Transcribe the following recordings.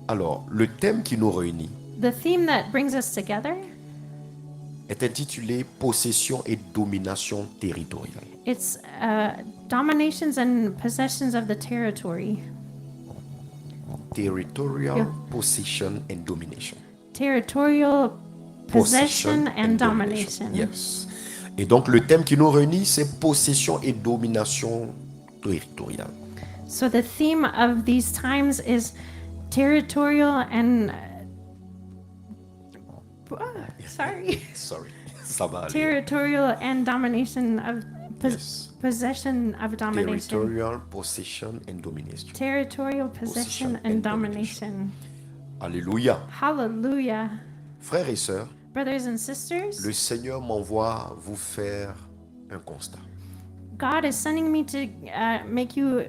Alors, le thème qui nous réunit The theme that brings us together, est intitulé Possession et domination territoriale. it's dominations and possessions of the territory. Territorial Yeah. possession and domination. Territorial possession and domination. Yes. Et donc, le thème qui nous réunit, c'est possession et domination territoriale. So the theme of these times is territorial and sorry. Sorry. Ça va aller. Territorial and domination of Yes. possession of domination. Territorial possession and domination. Territorial possession and domination. Alléluia. Hallelujah. Frères et sœurs, Brothers and sisters, le Seigneur m'envoie vous faire un constat. God is sending me to make you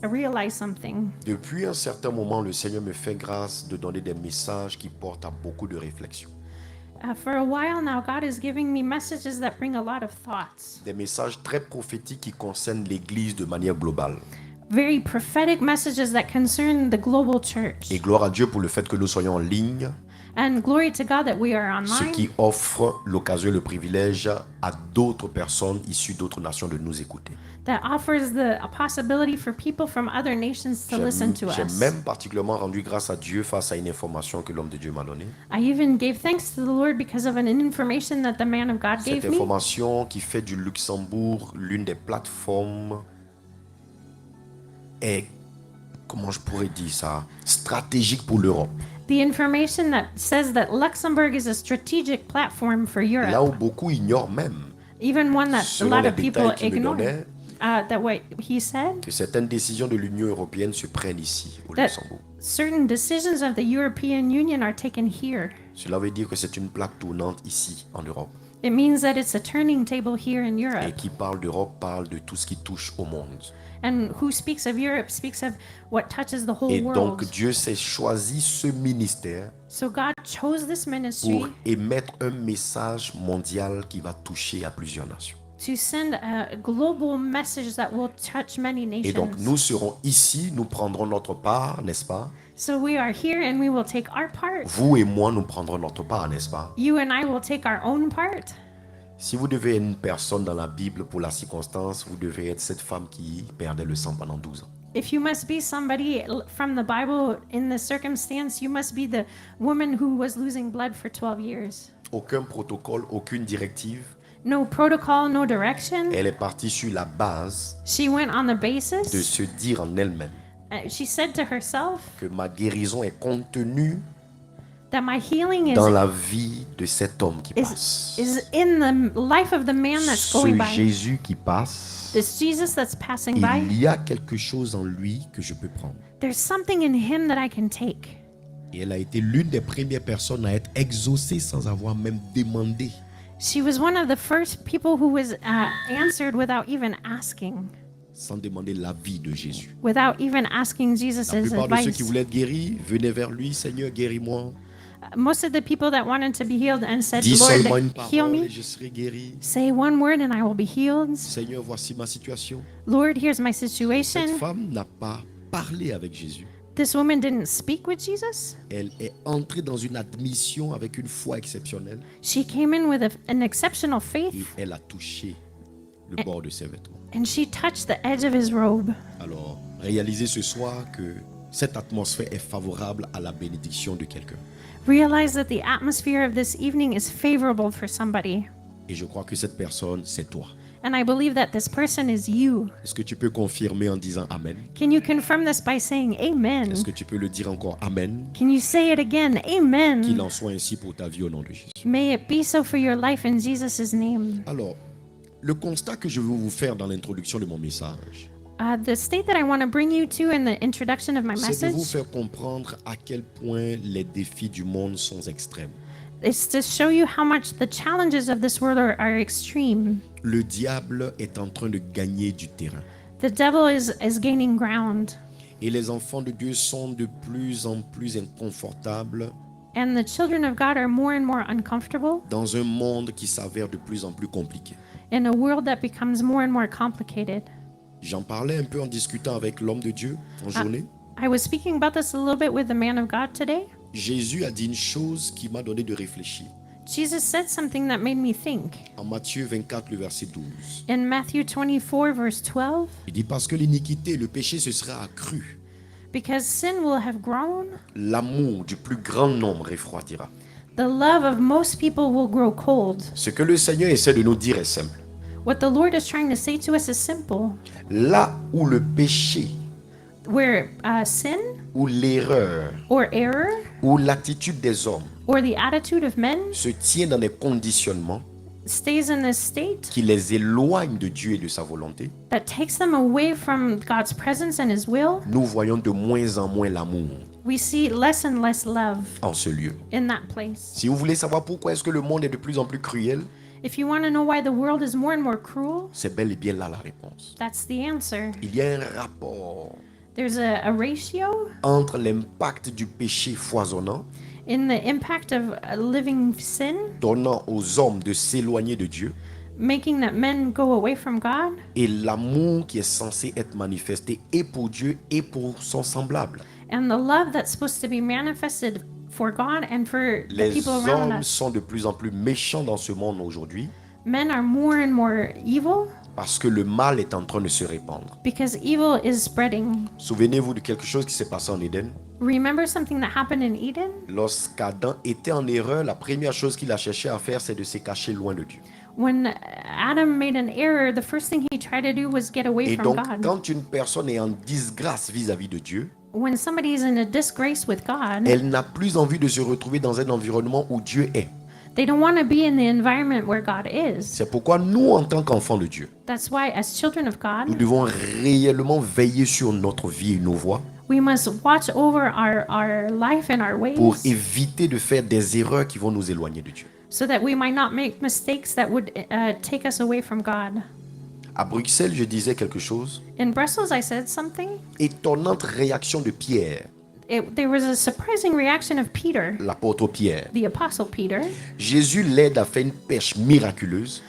realize something. Depuis un certain moment, le Seigneur me fait grâce de donner des messages qui portent à beaucoup de réflexion. For a while now, God is giving me messages that bring a lot of thoughts. Des messages très prophétiques qui concernent l'Église de manière globale. Very prophetic messages that concern the global church. Et gloire à Dieu pour le fait que nous soyons en ligne, And glory to God that we are ce online. qui offre l'occasion et le privilège à d'autres personnes issues d'autres nations de nous écouter. That offers a possibility for people from other nations to listen to J'ai us. même particulièrement rendu grâce à Dieu face à une information que l'homme de Dieu m'a donnée. I even gave thanks to the Lord because of an information that the man of God Cette gave me. information qui fait du Luxembourg l'une des plateformes est, comment je pourrais dire ça, stratégique pour l'Europe. The information that says that Luxembourg is a strategic platform for Là Europe, où beaucoup ignorent même, even one that a selon lot les of people détails qu'il me ignore. donnait, That what he said, que certaines décisions de l'Union européenne se prennent ici, au that Luxembourg. certain decisions of the European Union are taken here. Cela veut dire que c'est une plaque tournante ici, en Europe. It means that it's a turning table here in Et Europe. qui parle d'Europe parle de tout ce qui touche au monde. And who speaks of Europe speaks of what touches the whole Et world. donc Dieu s'est choisi ce ministère So God chose this ministry pour émettre un message mondial qui va toucher à plusieurs nations. to send a global message that will touch many Et donc nations. nous serons ici, nous prendrons notre part, n'est-ce pas? So we are here and we will take our part. Vous et moi, nous prendrons notre part, n'est-ce pas? You and I will take our own part. Si vous devez être une personne dans la Bible pour la circonstance, vous devez être cette femme qui perdait le sang pendant 12 ans. If you must be somebody from the Bible in this circumstance, you must be the woman who was losing blood for 12 years. Aucun protocole, aucune directive. No protocol, no direction. Elle est partie sur la base She went on the de basis. se dire en elle-même She said to herself que ma guérison est contenue that my healing dans la vie de cet homme qui is passe. in the life of the man that's going Ce by. Jésus qui passe, This Jesus that's passing by. il y a quelque chose en lui que je peux prendre. There's something in him that I can take. Et elle a été l'une des premières personnes à être exaucée sans avoir même demandé. She was one of the first people who was answered without even asking. Sans demander l'avis de Jésus. Without even asking Jesus' La plupart de ceux advice. qui voulaient être guéris venaient vers lui, Seigneur, guéris-moi. Most of the people that wanted to be healed and said, Dis seulement une Lord, heal parole et me. je serai guéri. Say one word and I will be healed. Seigneur, voici ma situation. Lord, here's my Cette situation. femme n'a pas parlé avec Jésus. This woman didn't speak with Jesus. Elle est entrée dans une admission avec une foi exceptionnelle She came in with an exceptional et faith elle a touché le bord de ses vêtements. and she touched the edge of his robe. Alors, réalisez ce soir que cette atmosphère est favorable à la bénédiction de quelqu'un. Realize that the atmosphere of this evening is favorable for somebody. Et je crois que cette personne, c'est toi. And I believe that this person is you. Est-ce que tu peux confirmer en disant Amen? Can you confirm this by saying amen? Est-ce que tu peux le dire encore Amen? Can you say it again? Qu'il Amen. en soit ainsi pour ta vie au nom de Jésus. May it be so for your life in Jesus' name. Alors, le constat que je veux vous faire dans l'introduction de mon message, The state that I want to bring you to in the introduction of my c'est de vous message faire comprendre à quel point les défis du monde sont extrêmes. is to show you how much the challenges of this world are extreme. Le diable est en train de gagner du terrain. The devil is gaining ground, Et les enfants de Dieu sont de plus en plus inconfortables and the children of God are more and more uncomfortable dans un monde qui s'avère de plus en plus compliqué. in a world that becomes more and more complicated. J'en parlais un peu en discutant avec l'homme de Dieu en journée. I was speaking about this a little bit with the man of God today. Jésus a dit une chose qui m'a donné de réfléchir. Jesus said something that made me think. En Matthieu 24, le verset 12. In Matthew 24, verse 12, Il dit parce que l'iniquité et le péché se sera accru, because sin will have grown, l'amour du plus grand nombre refroidira. the love of most people will grow cold. Ce que le Seigneur essaie de nous dire est simple. What the Lord is trying to say to us is simple. Là où le péché, Where sin où l'erreur, or error où l'attitude des hommes or the attitude of men se tient dans des conditionnements stays in this state qui les éloignent de Dieu et de sa volonté, that takes them away from God's presence and His will, nous voyons de moins en moins l'amour we see less and less love en ce lieu. in that place. Si vous voulez savoir pourquoi est-ce que le monde est de plus en plus cruel, If you want to know why the world is more and more cruel, c'est bel et bien là la réponse. that's the answer. Il y a un rapport There's a ratio entre l'impact du péché foisonnant, in the impact of living sin, donnant aux hommes de s'éloigner de Dieu, making that men go away from God, et l'amour qui est censé être manifesté et pour Dieu et pour son semblable. and the love that's supposed to be manifested for God and for the Les people around hommes us. sont de plus en plus méchants dans ce monde aujourd'hui Men are more and more evil parce que le mal est en train de se répandre. because evil is spreading. Souvenez-vous de quelque chose qui s'est passé en Éden. Remember something that happened in Eden? Lorsqu'Adam était en erreur, la première chose qu'il a cherché à faire, c'est de se cacher loin de Dieu. When Adam made an error, the first thing he tried to do was get away Et from donc, God. quand une personne est en disgrâce vis-à-vis de Dieu, When somebody is in a disgrace with God, elle n'a plus envie de se retrouver dans un environnement où Dieu est. they don't want to be in the environment where God is. C'est pourquoi nous, en tant qu'enfants de Dieu, That's why, as children of nous God, devons réellement veiller sur notre vie et nos voies we must watch over our life and our pour ways éviter de faire des erreurs qui vont nous éloigner de Dieu. so that we might not make mistakes that would take us away from God. À Bruxelles, je disais quelque chose. In Brussels, I said something. Étonnante réaction de Pierre, There was a surprising reaction of Peter, l'apôtre Pierre. the apostle Peter. Jésus l'aide à faire une pêche miraculeuse.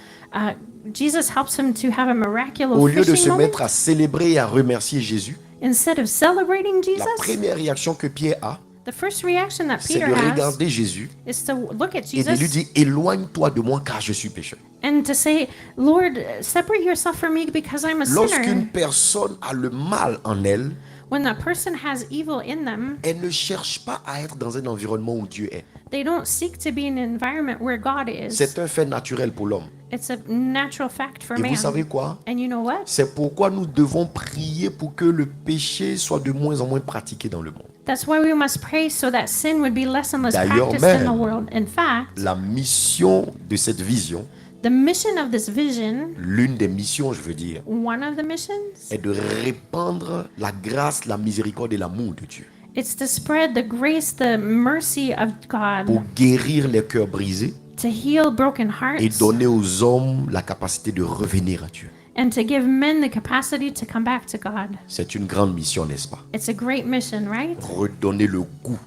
Jesus helps him to have a miraculous Au lieu de fishing se moment. mettre à célébrer et à remercier Jésus, Instead of celebrating la Jesus, première réaction que Pierre a, the first reaction that c'est Peter de has regarder Jésus is to look at et de lui Jesus dire éloigne-toi de moi car je suis pécheur. and to say, Lord, separate yourself from me because I'm a Lorsqu'une sinner. personne a le mal en elle, When that person has evil in them, elle ne cherche pas à être dans un environnement où Dieu est. they don't seek to be in an environment where God is. C'est un fait naturel pour l'homme. It's a natural fact for Et vous man. savez quoi? And you know what? C'est pourquoi nous devons prier pour que le péché soit de moins en moins pratiqué dans le monde. That's why we must pray so that sin would be less and less D'ailleurs practiced in the même, world. In fact, La mission de cette vision, the mission of this vision, l'une des missions, je veux dire, one of the missions, est de répandre la grâce, la miséricorde et l'amour de Dieu it's to spread the grace, the mercy of pour God, guérir les cœurs brisés to heal broken et hearts, donner aux hommes la capacité de revenir à Dieu. and to give men the capacity to come back to God. C'est une grande mission, n'est-ce pas? It's a great mission, right? Redonner le goût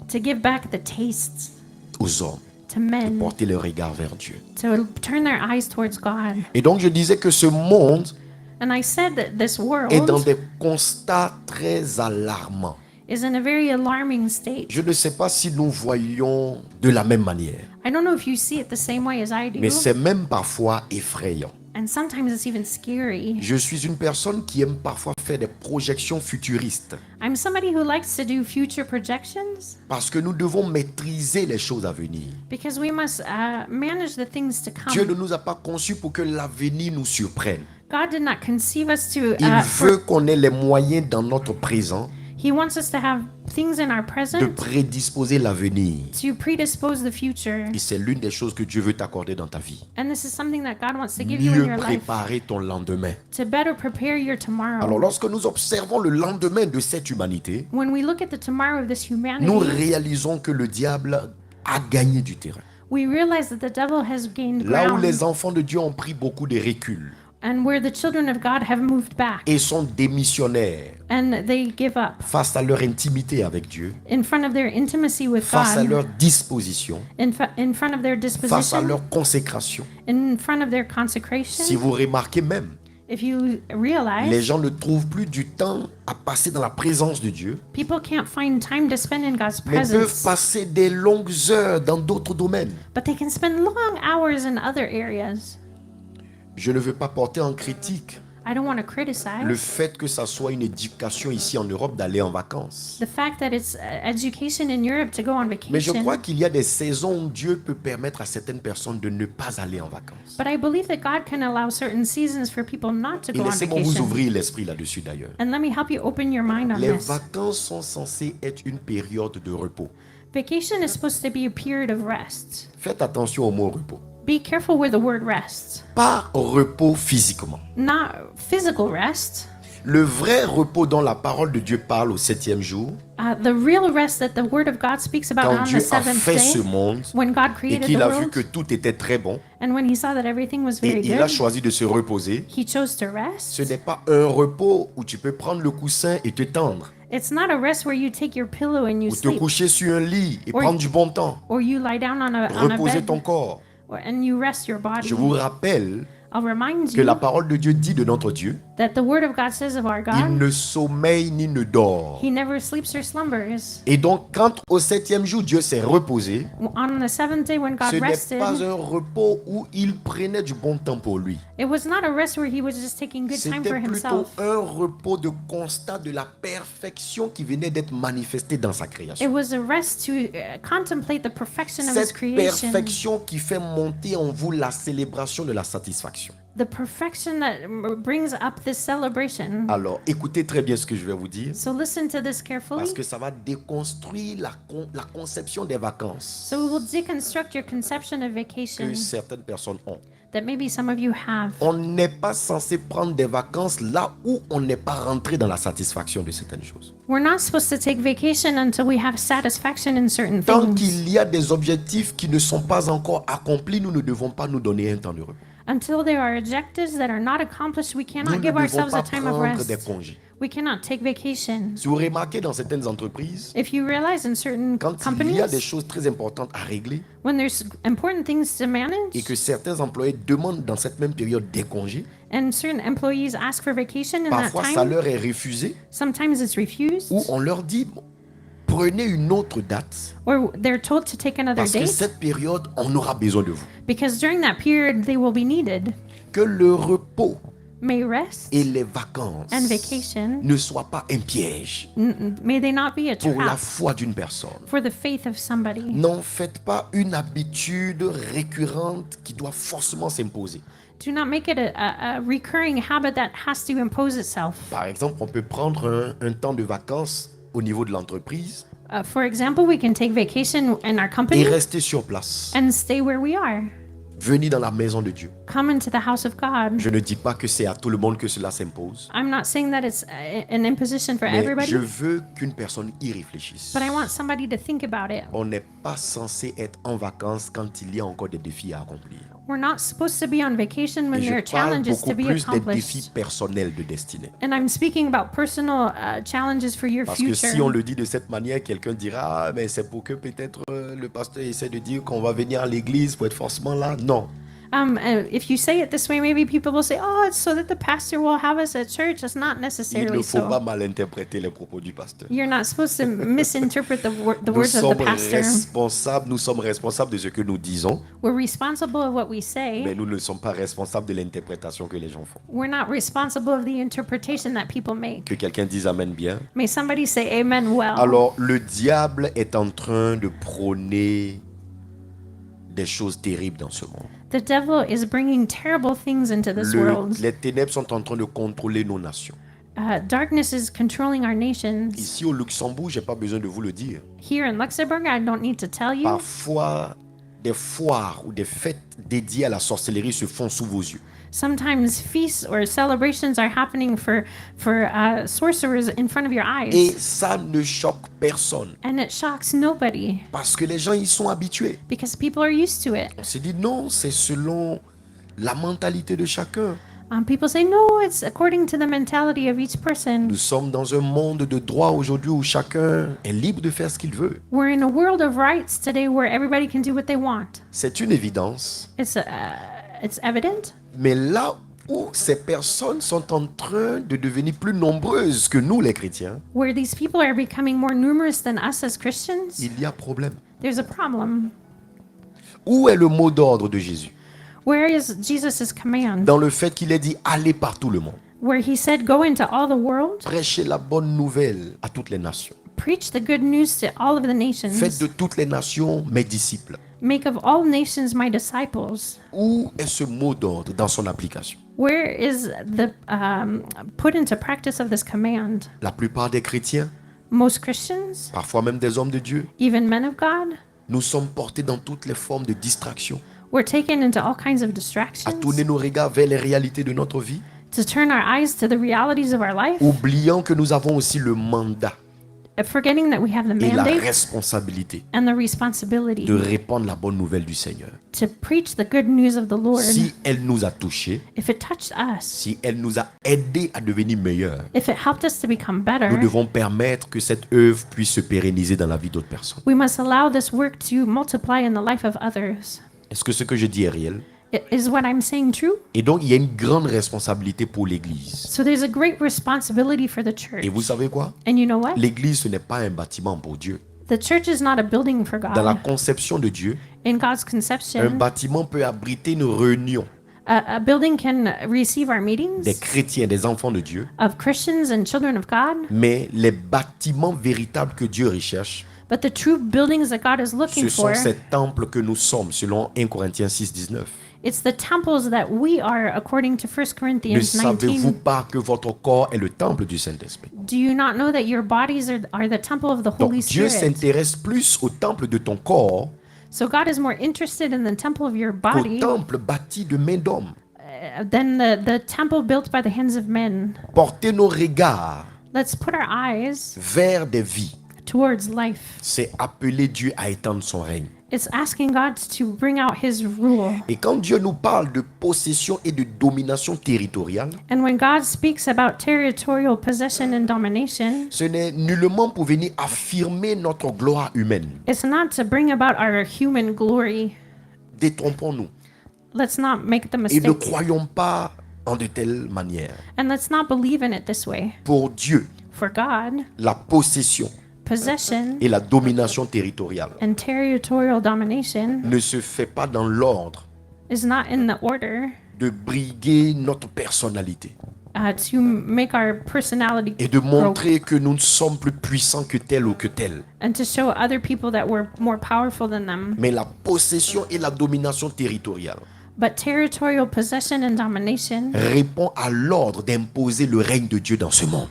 To give back the tastes aux hommes, to men, porter le regard vers Dieu. to turn their eyes towards God. Et donc je disais que ce monde And I said that this est dans world des constats très alarmants. is in a very alarming state. Je ne sais pas si nous voyons de la même manière, I don't know if you see it the same way as I do. mais c'est même parfois effrayant. And sometimes it's even scary. Je suis une personne qui aime parfois faire des projections futuristes I'm somebody who likes to do future projections parce que nous devons maîtriser les choses à venir. because we must manage the things to Dieu ne come. nous a pas conçus pour que l'avenir nous surprenne. God did not conceive us to. Il veut qu'on ait les moyens dans notre présent He wants us to have things in our de present prédisposer l'avenir. to predispose the future. Et c'est l'une des choses que Dieu veut t'accorder dans ta vie. And this is something that God wants to give you in Mieux your life préparer ton lendemain. to better prepare your tomorrow. Alors lorsque nous observons le lendemain de cette humanité, When we look at the tomorrow of this nous humanity, réalisons que le diable a gagné du terrain. we realize that the devil has gained Là où ground, les enfants de Dieu ont pris beaucoup de recul and where the children of God have moved back et sont démissionnaires and they give up face à leur intimité avec Dieu, in front of their intimacy with face à God, leur disposition, in front of their face à disposition, leur consécration. in front of their consecration. Si vous remarquez même, If you Les realize gens ne trouvent plus du temps à passer dans la présence de Dieu, people can't find time to spend in God's mais peuvent presence, passer des longues heures dans d'autres domaines. but they can spend long hours in other areas. Je ne veux pas porter en critique I don't want to le criticize fait que ça soit une éducation ici en Europe d'aller en vacances. the fact that it's education in Europe to go on Mais je vacation. crois qu'il y a des saisons où Dieu peut permettre à certaines personnes de ne pas aller en vacances. But I believe that God can allow certain seasons for people not to Et go on laissez-moi vous vacation. ouvrir l'esprit là-dessus d'ailleurs. And let me help you open your mind on Les this. vacances sont censées être une période de repos. Vacation is supposed to be a period of rest. Faites attention au mot repos. Be careful with the word rest. Pas repos physiquement. Not physical rest. Le vrai repos dont la parole de Dieu parle au 7e jour, The real rest that the word of God speaks about quand on Dieu the a seventh fait ce day, monde when God et created the qu'il a vu world, que tout était très bon and when he saw that everything was et very il a good, choisi de se reposer, he chose to rest. ce n'est pas un repos où tu peux prendre le coussin et te tendre, It's not a rest where you take your pillow and you ou te sleep, coucher sur un lit et Or- prendre du bon temps, or you lie down on a reposer bed ton corps. and you rest your body. Je vous rappelle I'll remind que la you parole de Dieu dit de notre Dieu, that the word of God says of our il God, ne sommeille ni ne dort. he never sleeps or slumbers. Et donc, quand au 7e jour, Dieu s'est reposé, On the seventh day when ce God n'est rested, pas un repos où il prenait du bon temps pour lui. it was not a rest where he was just taking good time for C'était plutôt himself. un repos de constat de la perfection qui venait d'être manifestée dans sa It création. was a rest to contemplate the perfection of his Cette creation. perfection qui fait monter en vous la célébration de la satisfaction. The perfection that brings up this celebration. Alors, écoutez très bien ce que je vais vous dire, So listen to this carefully. parce que ça va déconstruire la conception des vacances So we will deconstruct your conception of que vacation certaines personnes ont. that maybe some of you have. On n'est pas censé prendre des vacances là où on n'est pas rentré dans la satisfaction de certaines choses. We're not supposed to take vacation until we have satisfaction in certain Tant things. qu'il y a des objectifs qui ne sont pas encore accomplis, nous ne devons pas nous donner un temps de repos. Until there are objectives that are not accomplished, we Nous cannot ne give devons ourselves pas a time of prendre des rest. congés. We cannot take vacation. Si vous remarquez dans certaines entreprises, If you realize in certain quand il y a des companies, choses très importantes à régler when there's important things to et manage, que certains employés demandent dans cette même période des congés, and certain employees ask for vacation in that parfois ça time, leur est refusé sometimes it's refused, ou on leur dit prenez une autre date or they're told to take another parce que date cette période on aura besoin de vous. because during that period they will be needed. Que le repos May rest et les vacances and vacation, ne soient pas un piège may they not be a pour la trap foi d'une personne. for the faith of somebody. N'en faites pas une habitude récurrente qui doit forcément s'imposer. Do not make it a recurring habit that has to impose itself. Par exemple, on peut prendre un temps de vacances au niveau de l'entreprise For example, we can take vacation in our et company rester sur place. and stay where we are. Venir dans la maison de Dieu. Come into the house of God. Je ne dis pas que c'est à tout le monde que cela s'impose, I'm not saying that it's an imposition for mais everybody, je veux qu'une personne y réfléchisse. but I want somebody to think about it. On n'est pas censé être en vacances quand il y a encore des défis à accomplir. We're not supposed to be on vacation when Et there are je parle challenges beaucoup to be plus des accomplished. défis personnels de destinée. And I'm speaking about personal challenges for your Parce que future. si on le dit de cette manière, quelqu'un dira ah, mais c'est pour que peut-être le pasteur essaie de dire qu'on va venir à l'église pour être forcément là. Non. If you say it this way, maybe people will say, "Oh, it's so that the pastor will have us at church." It's not Il ne necessarily faut pas so. mal interpréter les propos du pasteur. You're not supposed to misinterpret the Nous words of the sommes pastor. nous sommes responsables de ce que nous disons, We're responsible of what we say. mais nous ne sommes pas responsables de l'interprétation que les gens font. We're not responsible of the interpretation that people make. Que quelqu'un dise Amen bien. May somebody say amen well. Alors, le diable est en train de prôner des choses terribles dans ce monde. The devil is bringing terrible things into this world. Les ténèbres sont en train de contrôler nos nations. Darkness is controlling our nations. Ici au Luxembourg, j'ai pas besoin de vous le dire. Here in Luxembourg, I don't need to tell you. Parfois, des foires ou des fêtes dédiées à la sorcellerie se font sous vos yeux. Sometimes feasts or celebrations are happening for sorcerers in front of your Et eyes. ça ne choque personne And it shocks nobody parce que les gens y sont habitués. because people are used to it. On s'est dit non, c'est selon la mentalité de chacun. People say, no, it's according to the mentality of each person. Nous sommes dans un monde de droit aujourd'hui où chacun est libre de faire ce qu'il veut. We're in a world of rights today where everybody can do what they want. C'est une évidence. It's evident. Mais là où ces personnes sont en train de devenir plus nombreuses que nous les chrétiens, where these people are becoming more numerous than us as Christians, il y a problème. there's a problem. Où est le mot d'ordre de Jésus? Where is Jesus' command? Dans le fait qu'il ait dit allez par tout le monde, Where he said, go into all the world, prêchez la bonne nouvelle à toutes les nations, preach the good news to all of the faites nations, de toutes les nations mes disciples. make of all nations my disciples. Où est ce mot d'ordre dans son application? Where is the put into practice of this command? La plupart des chrétiens, Most Christians, parfois même des hommes de Dieu, even men of God, nous sommes portés dans toutes les formes de distraction, we're taken into all kinds of à distractions, tourner nos regards vers les réalités de notre vie, to turn our eyes to the realities of our life, oubliant que nous avons aussi le mandat forgetting that we have the et la mandate responsabilité and the responsibility de répandre la bonne nouvelle du Seigneur. to preach the good news of the Lord. Si elle nous a touchés, If it touched us, si elle nous a aidés à devenir meilleurs, if it helped us to become better, nous devons permettre que cette œuvre puisse se pérenniser dans la vie d'autres personnes. we must allow this work to multiply in the life of others. Est-ce que ce que je dis est réel? Is what I'm saying true? Et donc, il y a une grande responsabilité pour l'Église. So there's a great responsibility for the church. Et vous savez quoi? And you know what? L'Église, ce n'est pas un bâtiment pour Dieu. The church is not a building for Dans la God. conception de Dieu, In God's un conception, bâtiment peut abriter une réunion a building can receive our des meetings chrétiens, des enfants de Dieu, of Christians and children of God, mais les bâtiments véritables que Dieu recherche, but the true buildings that God is looking ce sont for, ces temples que nous sommes, selon 1 Corinthiens 6, 19. it's the temples that we are according to 1 Ne Corinthians savez-vous 19. pas que votre corps est le temple du Saint-Esprit? Do you not know that your bodies are the temple of the Donc Holy Dieu Spirit? s'intéresse plus au temple de ton corps So God is more interested in the temple of your qu'au body temple bâti de main d'homme. than the temple built by the hands of men. Porter nos regards Let's put our eyes vers des vies, towards life. c'est appeler Dieu à étendre son règne. It's asking God to bring out his rule. Et quand Dieu nous parle de possession et de domination territoriale, And when God speaks about territorial possession and domination, ce n'est nullement pour venir affirmer notre gloire humaine. it's not to bring about our human glory. Détrompons-nous Let's not make the et ne mistake. croyons pas en de telles manières. And let's not believe in it this way. Pour Dieu, For God, la possession possession et la domination territoriale and territorial domination ne se fait pas dans l'ordre is not in the order de briguer notre personnalité to make our personality et de grow montrer que nous ne sommes plus puissants que tel ou que tel. and to show other people that we're more powerful than them. Mais la possession et la domination territoriale But territorial possession and domination répond à l'ordre d'imposer le règne de Dieu dans ce monde.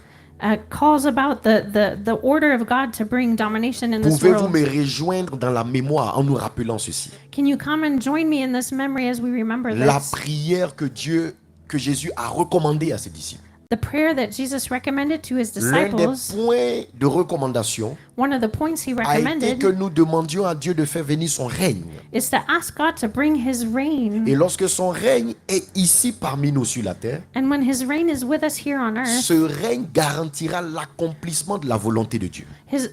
calls about the order of God to bring domination in this Pouvez-vous world. me rejoindre dans la mémoire en nous rappelant ceci? Can you come and join me in this memory as we remember La this? prière que Jésus a recommandée à ses disciples. The prayer that Jesus recommended to his L'un des disciples, points de recommandation one of the points he a été recommended que nous demandions à Dieu de faire venir son règne. is to ask God to bring his reign. Et lorsque son règne est ici parmi nous sur la terre, And when his reign is with us here on earth, ce règne garantira l'accomplissement de la volonté de Dieu,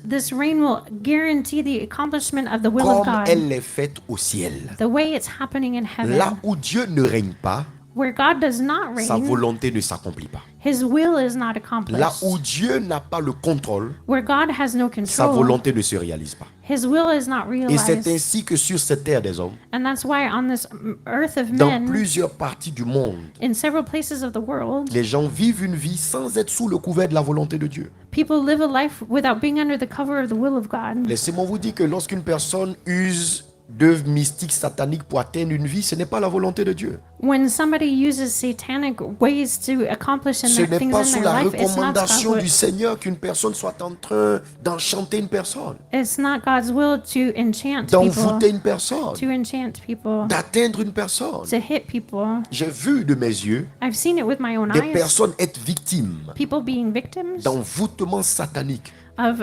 this reign will guarantee the accomplishment of the will of comme God, elle est faite au ciel. the way it's happening in heaven. Là où Dieu ne règne pas, Where God does not sa reign, volonté ne s'accomplit pas. his will is not Là accomplished. où Dieu n'a pas le contrôle, Where God has no sa control, volonté ne se réalise pas. his will is not Et c'est realized. ainsi que sur cette terre des hommes, And that's why on this earth of dans men, plusieurs parties du monde, in several places of the world, les gens vivent une vie sans être sous le couvert de la volonté de Dieu. people live a life without being under the cover of the will of God. Laissez-moi vous dire que lorsqu'une personne use d'œuvres mystiques sataniques pour atteindre une vie, ce n'est pas la volonté de Dieu. When somebody uses satanic ways to accomplish Ce n'est things pas in sous their la life, it's not, recommandation du Seigneur qu'une personne soit en train d'enchanter une personne, it's not God's will to enchant people, d'envoûter une personne, to enchant people, d'atteindre une personne. to hit people. J'ai vu de mes yeux I've seen it with my own des eyes. personnes être victimes People being victims d'envoûtements sataniques of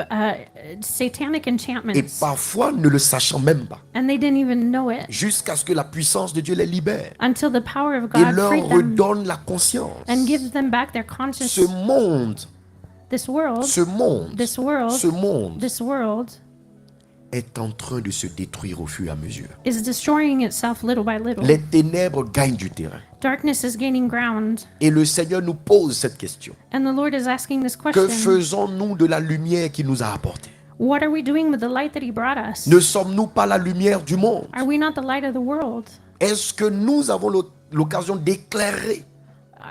satanic et enchantments, parfois ne le sachant même pas, and they didn't even know it jusqu'à ce que la puissance de Dieu les libère until the power of et God leur freed them redonne la conscience. and gives them back their Ce conscience. monde, This world, ce monde, this world, ce monde this world est en train de se détruire au fur et à mesure. is destroying itself little by little. Les ténèbres gagnent du terrain. Darkness is gaining ground. Et le Seigneur nous pose cette question. And the Lord is asking this Que question. faisons-nous de la lumière qu'il nous a apportée? What are we doing with the light that He brought us? Ne sommes-nous pas la lumière du monde? Are we not the light of the world? Est-ce que nous avons l'occasion d'éclairer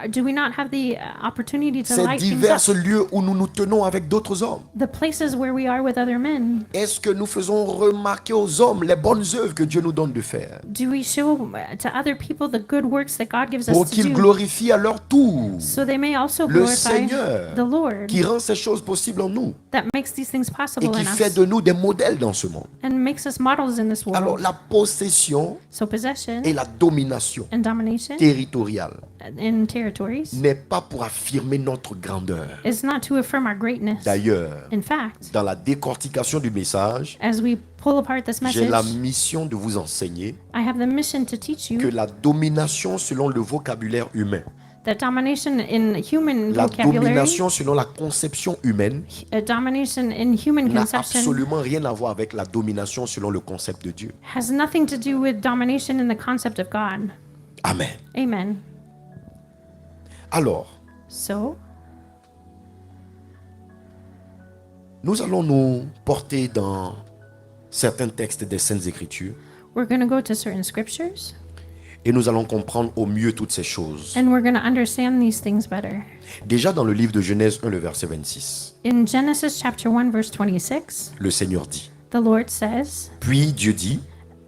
Do we not have the opportunity to ces light things divers up? lieux où nous nous tenons avec d'autres hommes? The places where we are with other men. Est-ce que nous faisons remarquer aux hommes les bonnes œuvres que Dieu nous donne de faire Do we show to other people the good works that God gives pour us to qu'ils do, glorifient à leur tour so they may also le glorify Seigneur the Lord qui rend ces choses possibles en nous that makes these things et possible qui in fait us de nous des modèles dans ce monde? and makes us models in this Alors world? la possession So possession et la domination and domination territoriale in territories n'est pas pour affirmer notre grandeur. is not to affirm our greatness. D'ailleurs, In fact, dans la décortication du message, as we pull apart this j'ai la message, mission de vous enseigner I have the mission to teach que you la domination selon le vocabulaire humain, that domination in human la vocabulary, domination selon la conception humaine, domination in human n'a conception, absolument rien à voir avec la domination selon le concept de Dieu. has nothing to do with domination in the concept of God. Amen. Amen. Alors, So, nous allons nous porter dans certains textes des Saintes Écritures we're going to go to certain scriptures et nous allons comprendre au mieux toutes ces choses. and we're going to understand these things better. Déjà dans le livre de Genèse 1, le verset 26, In Genesis chapter 1 verse 26, le Seigneur dit, the Lord says, puis Dieu dit,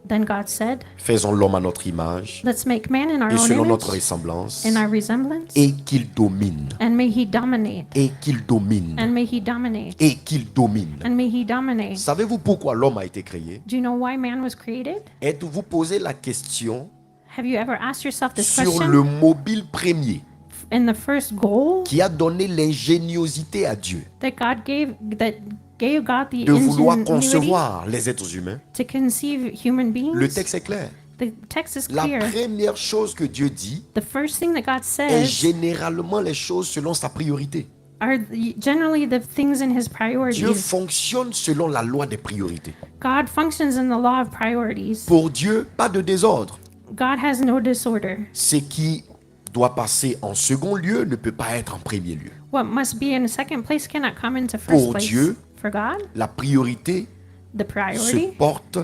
then God said, faisons l'homme à notre image let's make man in our et own selon notre image, ressemblance, in our resemblance, et qu'il domine, and may he dominate, et qu'il domine, and may he dominate, et qu'il domine. and may he dominate. Savez-vous pourquoi l'homme a été créé? Do you know why man was created? Êtes-vous posé la question Have you ever asked yourself this sur question? le mobile premier In the first goal qui a donné l'ingéniosité à Dieu that gave God the de vouloir ingenuity concevoir les êtres humains? to conceive human beings? Le texte est clair. The text is La clear. première chose que Dieu dit The first thing that God est says généralement les choses selon sa priorité. are generally the things in his Dieu priorities. fonctionne selon la loi des priorités. God functions in the law of priorities. Pour Dieu, pas de désordre. God has no disorder. Ce qui doit passer en second lieu ne peut pas être en premier lieu. What must be in second place cannot come into first Pour place. Dieu, For God, La priorité the se priority porte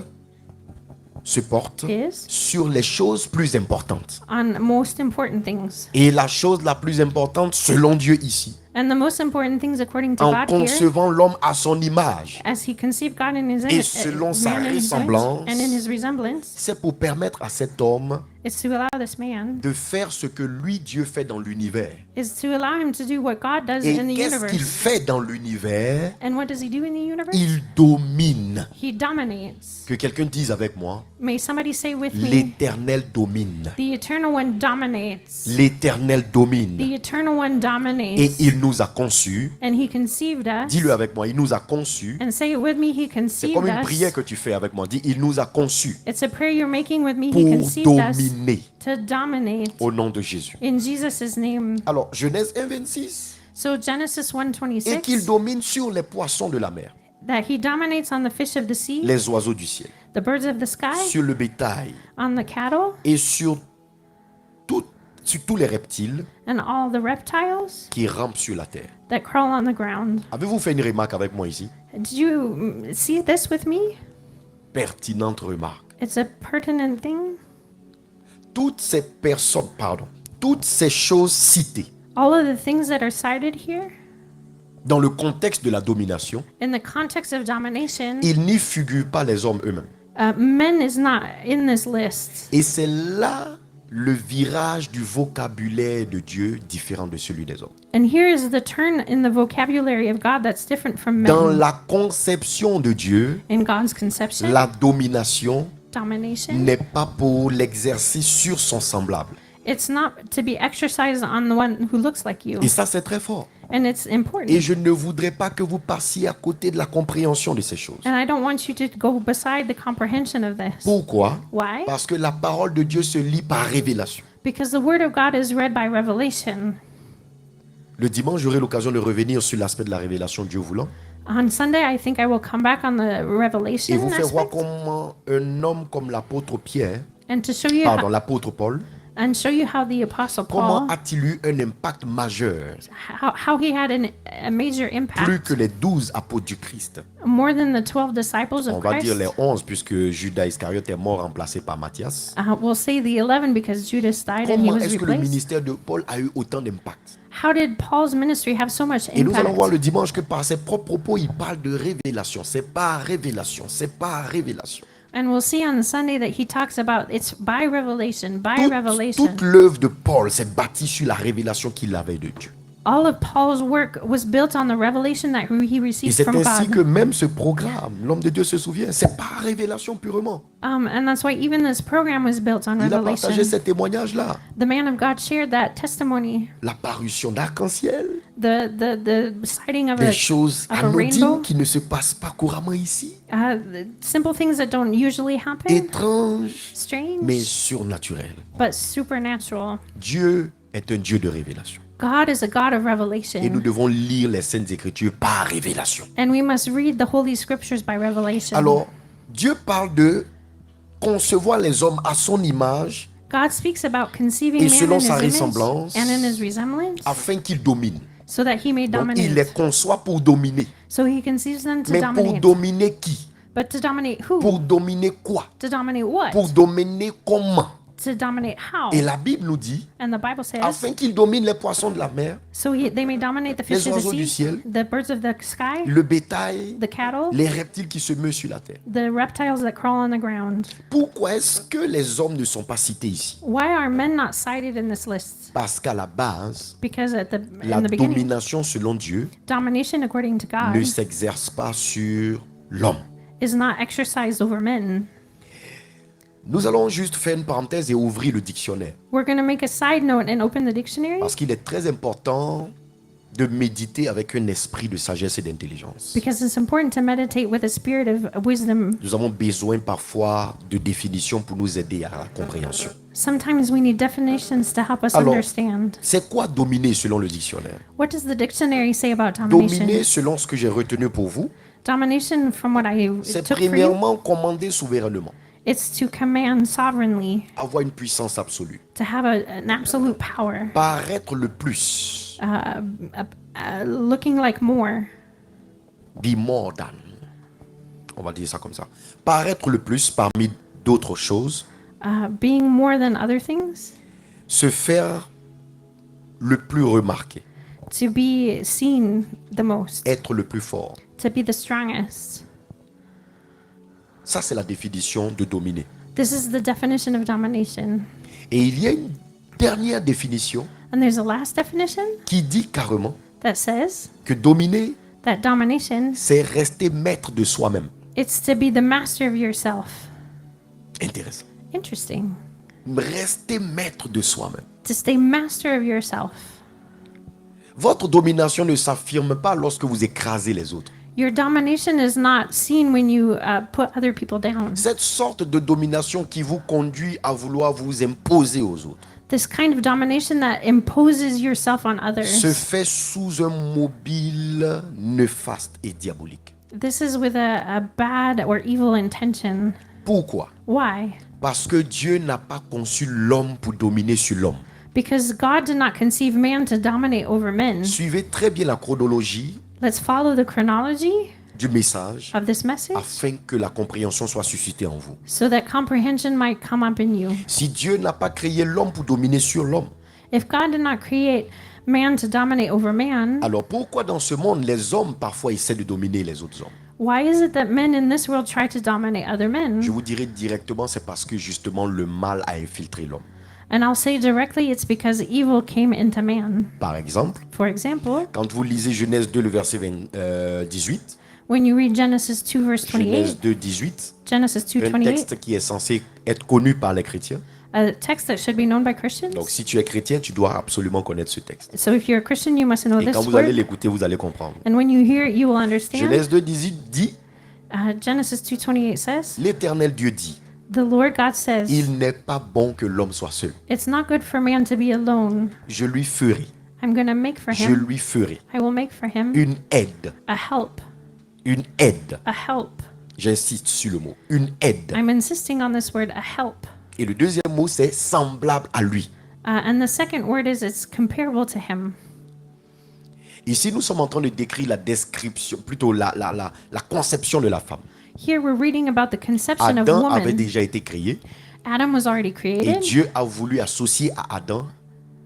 is sur les choses plus importantes. on most important things. Et la chose la plus importante selon Dieu ici, And the most important things according to en God here, concevant l'homme à son image, as he conceived God in his et image, selon sa man in his image, ressemblance, and in his resemblance, c'est pour permettre à cet homme is to allow this man, de faire ce que lui, Dieu, fait dans l'univers. is to allow him to do what God does Et in the qu'est-ce qu'il universe. fait dans l'univers? And what does he do in the universe? Il domine. He dominates. Que quelqu'un dise avec moi, May somebody say with me, l'Éternel domine. the eternal one dominates. L'Éternel domine. The eternal one Et dominates. il nous a conçus. And he conceived us. Dis-le avec moi, il nous a conçus. And say it with me, he C'est conceived comme une us. prière que tu fais avec moi. Dis, il nous a conçus It's a prayer you're making with me. He pour conceived us dominer to dominate au nom de Jésus. in Jesus' name. Alors, Genèse 1, 26. So Genesis Et qu'il 1:26, domine sur les poissons de la mer, that he dominates on the fish of the sea, les oiseaux du ciel, the birds of the sky, sur le bétail on the cattle, et sur tous les reptiles and all the reptiles qui rampent sur la terre. that crawl on the ground. Avez-vous fait une remarque avec moi ici? Did you see this with me? Pertinente remarque. It's a pertinent thing. Toutes ces choses citées All of the things that are cited here, dans le contexte de la domination, in the context of domination, il n'y figure pas les hommes eux-mêmes. men is not in this list. Et c'est là le virage du vocabulaire de Dieu différent de celui des hommes. And here is the turn in the vocabulary of God that's different from Dans men. la conception de Dieu, In God's conception, la domination domination, n'est pas pour l'exercice sur son semblable. it's not to be exercised on the one who looks like you. Et ça, c'est très fort. And it's important. Et je ne voudrais pas que vous passiez à côté de la compréhension de ces choses. And I don't want you to go beside the comprehension of this. Pourquoi? Why? Parce que la parole de Dieu se lit par révélation. Because the word of God is read by revelation. Le dimanche, j'aurai l'occasion de revenir sur l'aspect de la révélation, Dieu voulant. On Sunday, I think I will come back on the et revelation vous faire voir aspect comment un homme comme l'apôtre Pierre, and to show you pardon, l'apôtre Paul, how the apostle comment Paul, a-t-il eu un impact majeur, how he had a major plus impact que les 12 apôtres du Christ. more than the 12 disciples On of va dire Christ. les 11 puisque Judas Iscariote est mort remplacé par Matthias. We'll say the 11 because Judas died and he Comment was est-ce que le replaced. ministère de Paul a eu autant d'impact? How did Paul's ministry have so much Et nous allons voir impact? le dimanche que par ses propres propos, il parle de révélation. C'est pas révélation, c'est pas révélation. And we'll see on Sunday that he talks about it's by revelation, Toute l'œuvre de Paul s'est bâtie sur la révélation qu'il avait de Dieu. All of Paul's work was built on the revelation that he Et received c'est from ainsi God. que même ce programme, l'homme de Dieu se souvient, c'est pas révélation purement. And that's why even this program was built on Il a partagé revelation. ces témoignages-là. The man of God shared that testimony, L'apparition d'arc-en-ciel, the sighting of des choses of a anodines rainbow, qui ne se passent pas couramment ici. the simple things that don't usually happen, Étranges, strange, mais surnaturelles. but supernatural. Dieu est un Dieu de révélation. God is a God of Et nous revelation, devons lire les Saintes Écritures par révélation. and we must read the Holy Scriptures by revelation. Alors, Dieu parle de concevoir les hommes à son image God speaks about conceiving et man selon in sa his image ressemblance, and in his resemblance, afin qu'il domine. so that he may Donc, il les dominate. conçoit pour dominer. So he conceives them to Mais pour dominate. dominer qui? But to dominate who? Pour dominer quoi? To dominate what? Pour dominer comment? To dominate how? Et la Bible nous dit, And the Bible says, afin qu'il domine les poissons de la mer, so they may dominate the fish les of the oiseaux du sea, ciel, the birds of the sky, le bétail, the cattle, les reptiles qui se meuvent sur la terre. the reptiles that crawl on the ground. Pourquoi est-ce que les hommes ne sont pas cités ici? Why are men not cited in this list? Parce qu'à la base, Because la in the beginning, domination selon Dieu domination according to ne God s'exerce pas sur l'homme. is not exercised over men. Nous allons juste faire une parenthèse et ouvrir le dictionnaire. We're going to make a side note and open the dictionary Parce qu'il est très important de méditer avec un esprit de sagesse et d'intelligence. because it's important to meditate with a spirit of wisdom. Nous avons besoin parfois de définitions pour nous aider à la compréhension. Sometimes we need definitions to help us Alors, understand. c'est quoi dominer selon le dictionnaire? What does the dictionary say about domination? Dominer selon ce que j'ai retenu pour vous, Domination, from what I c'est took for you, premièrement commander souverainement, it's to command sovereignly, avoir une puissance absolue, to have an absolute power, paraître le plus, looking like more, be more than. On va dire ça comme ça. Paraître le plus parmi d'autres choses, being more than other things, se faire le plus remarquer, to be seen the most, être le plus fort. to be the strongest. Ça, c'est la définition de dominer. This is the definition of domination. Et il y a une dernière définition And there's a last definition qui dit carrément that says que dominer, that domination, c'est rester maître de soi-même. it's to be the master of yourself. Intéressant. Interesting. Rester maître de soi-même. To stay master of yourself. Votre domination ne s'affirme pas lorsque vous écrasez les autres. Your domination is not seen when you put other people down. Cette sorte de domination qui vous conduit à vouloir vous imposer aux autres This kind of domination that imposes yourself on se others. fait sous un mobile néfaste et diabolique. This is with a bad or evil intention. Pourquoi? Why? Parce que Dieu n'a pas conçu l'homme pour dominer sur l'homme. Because God did not conceive man to dominate over men. Suivez très bien la chronologie Let's follow the chronology du message of this message afin que la compréhension soit suscitée en vous. so that comprehension might come up in you. Si Dieu n'a pas créé l'homme pour dominer sur l'homme, If God did not create man to dominate over man, alors pourquoi dans ce monde les hommes parfois essaient de dominer les autres hommes? why is it that men in this world try to dominate other men? Je vous dirai directement, c'est parce que justement le mal a infiltré l'homme. And I'll say directly, it's because evil came into man. Par exemple, For example, quand vous lisez Genèse 2, le verset 18, when you read Genesis 2 verse Genèse 28, 2, 18, Genesis 2 un 28, texte qui est censé être connu par les chrétiens. a text that should be known by Christians. Donc si tu es chrétien, tu dois absolument connaître ce texte. So if you're a Christian, you must know Et this quand vous allez word. l'écouter, vous allez comprendre. And when you hear it, you will understand. Genèse 2, 18 dit, Genesis 2:28 says, l'Éternel Dieu dit, "The Lord God says, il n'est pas bon que l'homme soit seul. it's not good for man to be alone. Je lui ferai, I'm going to make for je him, lui ferai I will make for him une aide a help Une aide. a help. J'insiste sur le mot. Une aide. I'm insisting on this word, a help. Et le deuxième mot, c'est semblable à lui. And the second word is it's comparable to him. Ici, nous sommes en train de décrire la description, plutôt la conception de la femme. Here we're reading about the conception of Adam avait woman. déjà été créé Adam was already et created, Dieu a voulu associer à Adam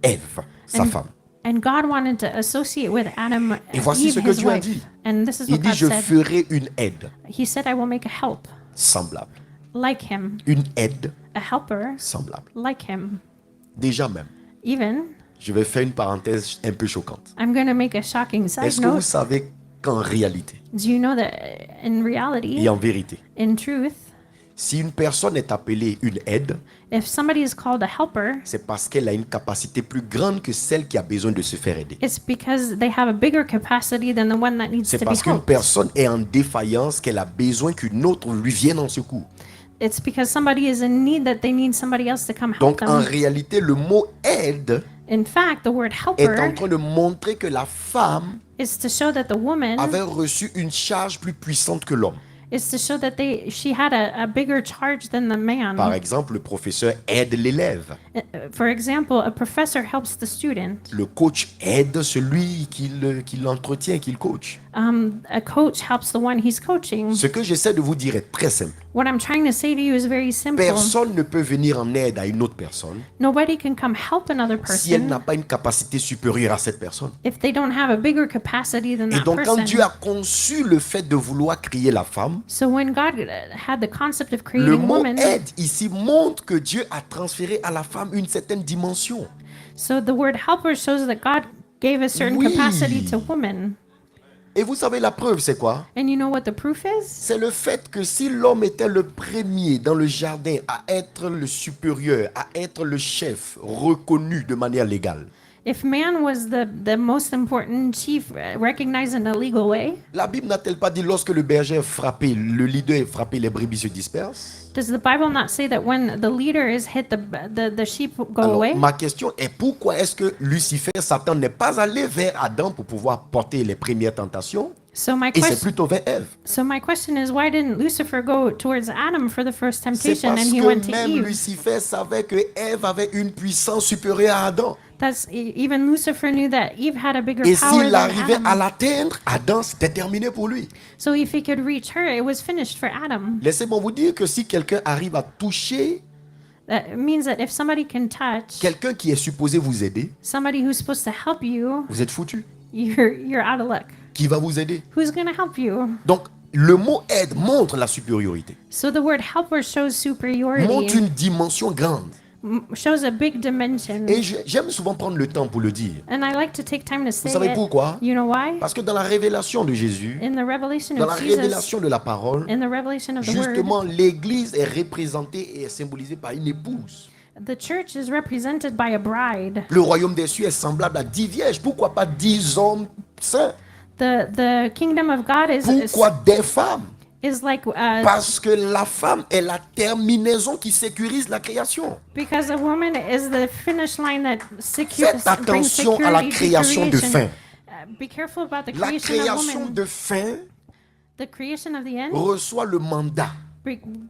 Ève, sa and, femme. and God wanted to associate with Adam Et voici Eve, ce que his Dieu a wife. dit. And this is Il what dit, God je said. ferai une aide He said, I will make a help semblable. like him, Une aide a helper semblable. like him. Déjà même, Even, je vais faire une parenthèse un peu choquante. I'm going to make a shocking side Est-ce que vous note. savez qu'en réalité Do you know that in reality, et en vérité, in truth, si une personne est appelée une aide, if somebody is called a helper, c'est parce qu'elle a une capacité plus grande que celle qui a besoin de se faire aider. it's because they have a bigger capacity than the one that needs C'est to be parce qu'une helped. personne est en défaillance qu'elle a besoin qu'une autre lui vienne en secours. It's because somebody is in need that they need somebody else to come help Donc en them. réalité, le mot aide In fact, the word est en helper train de montrer que la femme is to show that the woman avait reçu une charge plus puissante que l'homme. is to show that she had a bigger charge than the man. Par exemple, le professeur aide l'élève. For example, a professor helps the student. Le coach aide celui qui l'entretient, qui le coach. A coach helps the one he's coaching. Ce que j'essaie de vous dire est très simple. What I'm trying to say to you is very simple. Personne ne peut venir en aide à une autre personne Nobody can come help another si elle person n'a pas une capacité supérieure à cette personne. if they don't have a bigger capacity than Et that donc quand person. Dieu a conçu le fait de vouloir créer la femme, So when God had the concept of le creating mot woman, aide ici montre que Dieu a transféré à la femme une certaine dimension. so the word helper shows that God gave a certain Oui. capacity to woman. Et vous savez la preuve c'est quoi? And you know what the proof is? C'est le fait que si l'homme était le premier dans le jardin à être le supérieur, à être le chef reconnu de manière légale, If man was the most important chief recognized in a legal way, la Bible n'a-t-elle pas dit lorsque le berger est frappé, le leader est frappé, les brebis se dispersent? does the Bible not say that when the leader is hit, the sheep go Alors, away? ma question est pourquoi est-ce que Lucifer, Satan, n'est pas allé vers Adam pour pouvoir porter les premières tentations So my et c'est question, plutôt vers Ève? is, why didn't Lucifer go towards Adam for the first C'est temptation parce and he que went to même Eve? Lucifer savait que Ève avait une puissance supérieure à Adam. Even Lucifer knew that Eve had a bigger Et power s'il than arrivait à Adam. l'atteindre, Adam, c'était terminé pour lui. So if he could reach her, it was finished for Adam. Laissez-moi vous dire que si quelqu'un arrive à toucher That means that if somebody can touch quelqu'un qui est supposé vous aider, somebody who's supposed to help you, vous êtes foutu. you're out of luck. Qui va vous aider? Who's going to help you? Donc, le mot aide montre la supériorité, So the word helper shows montre superiority, une dimension grande. shows a big dimension. Et j'aime souvent prendre le temps pour le dire. And I like to take time to say Vous savez it. pourquoi? You know why? Parce que dans la révélation de Jésus, In the revelation dans la of Jesus, révélation de la parole, in the revelation of the word, justement, l'Église est représentée et est symbolisée par une épouse. the church is represented by a bride. Le royaume des cieux est semblable à 10 vierges. Pourquoi pas 10 hommes saints? The kingdom of God Pourquoi des femmes? is like Parce que la femme est la terminaison qui sécurise la création. because a woman is the finish line that Faites brings attention à la security to création de creation. fin. Be careful about the La creation of création woman. de fin The creation of the end reçoit le mandat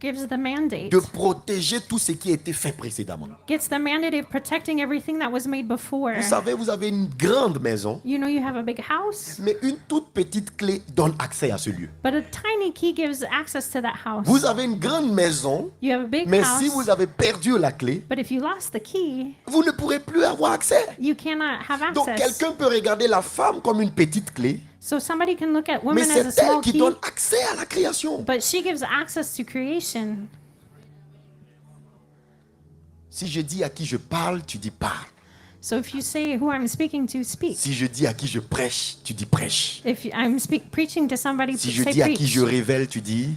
gives the mandate. de protéger tout ce qui a été fait précédemment. Gets the mandate of protecting everything that was made before. Vous savez, vous avez une grande maison, You know you have a big house, mais une toute petite clé donne accès à ce lieu. but a tiny key gives access to that house. Vous avez une grande maison, You have a big mais house, si vous avez perdu la clé, but if you lost the key, vous ne pourrez plus avoir accès. you cannot have Donc access. quelqu'un peut regarder la femme comme une petite clé, So somebody can look at mais women as a c'est elle small qui key, donne accès à la création. but she gives access to creation. Si je dis à qui je parle, tu dis parle. So if you say who I'm speaking to, speak. Si je dis à qui je prêche, tu dis prêche. If I'm preaching to somebody, Si je say dis à preach. qui je révèle, tu dis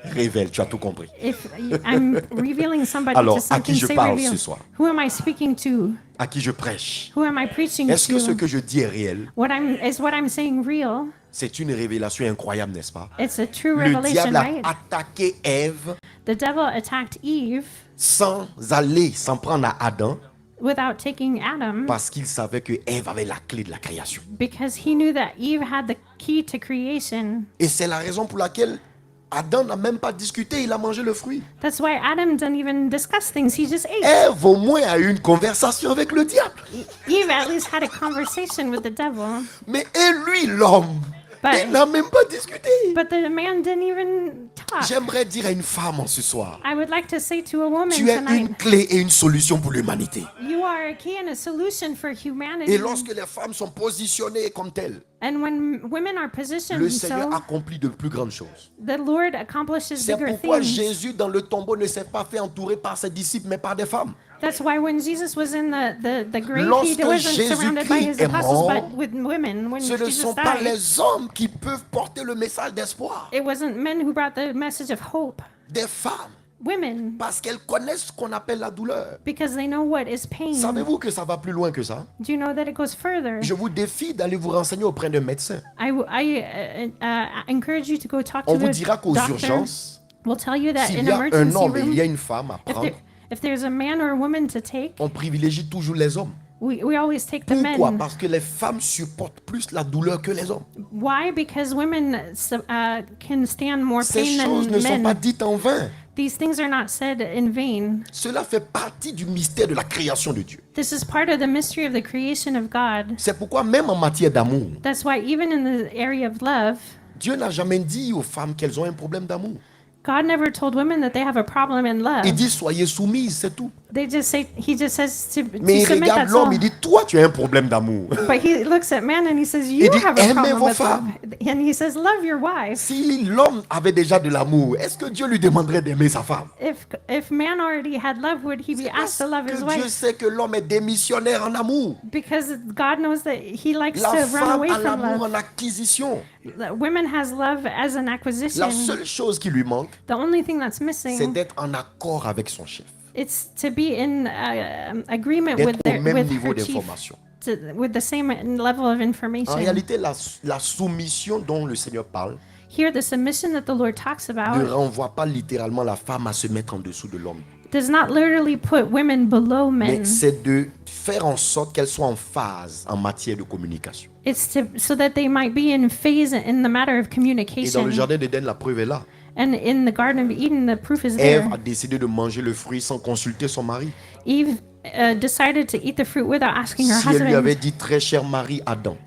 révèle. Tu as tout compris. If I'm revealing somebody Alors, to à qui something, je say parle reveal. ce soir? Who am I speaking to? À qui je prêche. Who am I preaching Est-ce que ce to? que je dis est réel? What I'm saying real? C'est une révélation incroyable, n'est-ce pas? It's a true Le revelation, diable a right? attaqué Ève The devil attacked Eve sans aller s'en prendre à Adam, without taking Adam parce qu'il savait que Ève avait la clé de la création. because he knew that Eve had the key to creation. Et c'est la raison pour laquelle Adam n'a même pas discuté, il a mangé le fruit. That's why Adam didn't even discuss things. He just ate. Ève au moins a eu une conversation avec le diable. Eve at least had a conversation with the devil. Mais et lui, l'homme, But- il n'a même pas discuté. But the man didn't even talk. J'aimerais dire à une femme en ce soir, I would like to say to a woman tu es tonight, une clé et une solution pour l'humanité. you are a key and a solution for humanity. Et lorsque les femmes sont positionnées comme telles, And when women are le positioned Seigneur so, accomplit de plus grandes choses. the Lord accomplishes C'est bigger pourquoi things. Jésus, dans le tombeau, ne s'est pas fait entourer par ses disciples, mais par des femmes. That's why when Jesus was in the grave, Lorsque he wasn't surrounded by his Jésus-Christ est apostles, mort, but with women. When Ce ne Jesus sont pas died, les hommes qui peuvent porter le message d'espoir. it wasn't men who brought the message of hope. Des femmes, Women, parce qu'elles connaissent ce qu'on appelle la douleur. because they know what is pain. Savez-vous que ça va plus loin que ça? Do you know that it goes further? Je vous défie d'aller vous renseigner auprès d'un médecin. I encourage you to go talk On to vous a dira qu'aux doctor. urgences, We'll tell you that s'il in y a un emergency homme et room, il y a une femme à prendre, if there's a man or a woman to take, on privilégie toujours les hommes. we always take the Pourquoi? men. Parce que les femmes supportent plus la douleur que les hommes. Why? Because women can stand more Ces pain choses than ne sont pas men. dites en vain. These things are not said in vain. Cela fait partie du mystère de la création de Dieu. This is part of the mystery of the creation of God. C'est pourquoi même en matière d'amour, That's why even in the area of love, Dieu n'a jamais dit aux femmes qu'elles ont un problème d'amour. God never told women that they have a problem in love. Il dit soyez soumises, c'est tout. They just say, he just says to Mais il submit, regarde that's l'homme, all. il dit toi tu as un problème d'amour. But he looks at man and he says, you Il dit, have a aimez problem vos with love. femmes. And he says, love your wife. Si l'homme avait déjà de l'amour, est-ce que Dieu lui demanderait d'aimer sa femme? If man already had love, would he be Parce asked to love his que Dieu wife? sait que l'homme est démissionnaire en amour. Because God knows that he likes La to run femme away a from l'amour love. en acquisition. Women has love as an La acquisition. seule chose qui lui manque, The only thing that's c'est missing, d'être en accord avec son chef, it's to be in agreement d'être with au même with niveau her chief, d'information. with the same level of En information. réalité, la soumission dont le Seigneur parle Here, the submission that the Lord talks ne about renvoie pas littéralement la femme à se mettre en dessous de l'homme, does not literally put women below men. mais c'est de faire en sorte qu'elle soit en phase en matière de communication. It's so that they might be in phase in the matter of Et dans communication. le jardin d'Éden, la preuve est là. And in the Garden of Eden, the proof is Ève there. a décidé de manger le fruit sans consulter son mari. Eve decided to eat the fruit without asking her Si elle lui avait husband. dit très cher mari Adam,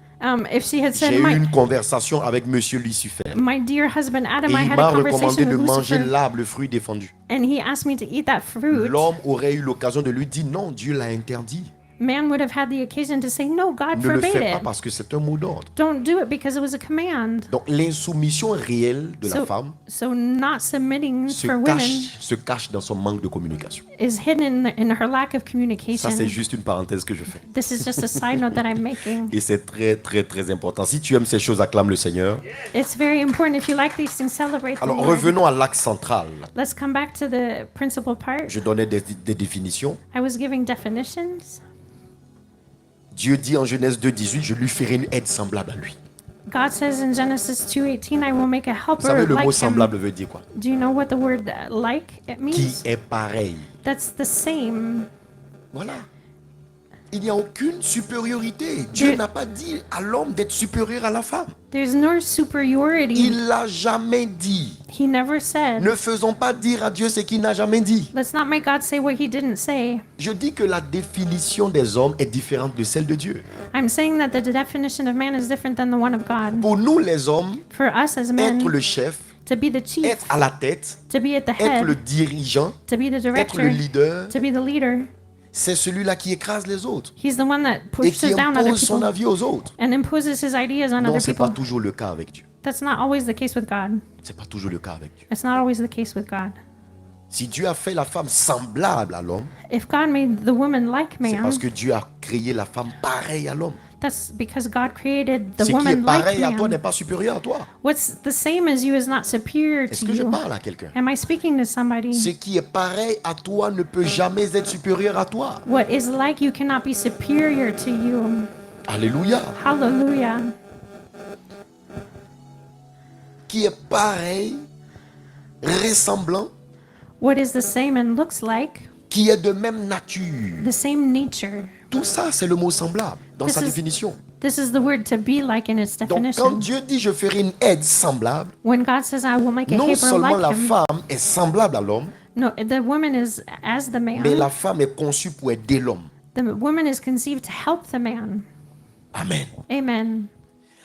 If she had said, j'ai eu une conversation avec monsieur Lucifer my dear husband Adam, et I il had m'a a recommandé conversation de with manger Lucifer, l'arbre, le fruit défendu. and he asked me to eat that fruit. L'homme aurait eu l'occasion de lui dire non, Dieu l'a interdit. Man would have had the occasion to say, no, God Ne le forbade fais pas it. parce que c'est un mot d'ordre. Don't do it because it was a command. Donc l'insoumission réelle de la femme So not submitting for women se cache dans son manque de communication. is hidden in her lack of Ça, communication. c'est juste une parenthèse que je fais. This is just a side note that I'm making. Et c'est très, très, très important. Si tu aimes ces choses, acclame le Seigneur. It's very important. If you like these things, celebrate the Alors, Lord. revenons à l'axe central. Let's come back to the principal part. Je donnais des définitions. I was giving definitions. Dieu dit en Genèse 2,18, je lui ferai une aide semblable à lui. God says in Genesis 2:18, I will make a Vous helper savez, le mot like him. semblable veut dire quoi? Do you know what the word like it Qui means? est pareil. That's the same. Voilà. Il n'y a aucune supériorité. Dieu Dieu- n'a pas dit à l'homme d'être supérieur à la femme. There's no superiority. Il l'a jamais dit. He never said. Ne faisons pas dire à Dieu ce qu'il n'a jamais dit. Let's not make God say what he didn't say. Je dis que la définition des hommes est différente de celle de Dieu. I'm saying that the definition of man is different than the one of God. Pour nous, les hommes, For us as men, être le chef, to be the chief, être à la tête, to be at the être le head, dirigeant, to be the être le director, leader, to be the leader, c'est celui-là qui écrase les autres he's the one that et qui pushes down other impose son people avis aux autres. and imposes his ideas on Non, other c'est pas people. toujours le cas avec Dieu. That's not always the case with God. C'est pas toujours le cas avec Dieu. It's not always the case with God. Si Dieu a fait la femme semblable à l'homme, If God made the woman like c'est man, parce que Dieu a créé la femme pareille à l'homme. that's because God created the Ce qui est woman like pareil à toi man. n'est pas supérieur à toi. What's the same as you is not superior Est-ce to que je you. parle à quelqu'un? Am I speaking to somebody? Ce qui est pareil à toi ne peut jamais être supérieur à toi. What is like you cannot be superior to you. Alléluia. Hallelujah. Qui est pareil, ressemblant, What is the same and looks like qui est de même nature. the same nature. Tout ça, c'est le mot semblable dans This sa is- définition. This is the word to be like in its Donc, quand definition. Dieu dit je ferai une aide semblable, When God says, I will make a non helper seulement like la him, femme est semblable à l'homme, no, the woman is as the mais man. la femme est conçue pour aider l'homme. The woman is conceived to help the man. Amen. Amen.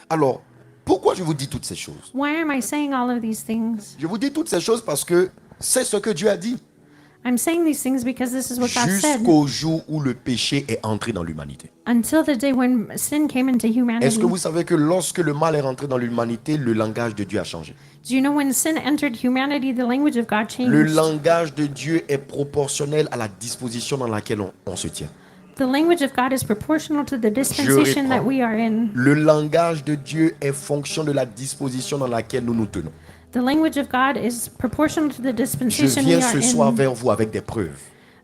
Alors, pourquoi je vous dis toutes ces choses? Why am I saying all of these things? Je vous dis toutes ces choses parce que c'est ce que Dieu a dit. I'm saying these things because this is what God said. Jusqu'au jour où le péché est entré dans l'humanité. Until the day when sin came into Est-ce humanity. que vous savez que lorsque le mal est rentré dans l'humanité, le langage de Dieu a changé? Do you know when sin entered humanity, the language of God Le changed? langage de Dieu est proportionnel à la disposition dans laquelle on se tient. The language of God is proportional to the dispensation that reprends. we are in. Le langage de Dieu est fonction de la disposition dans laquelle nous nous tenons. The language of God is proportional to the Je dispensation we viens are ce soir in. vers vous avec des preuves.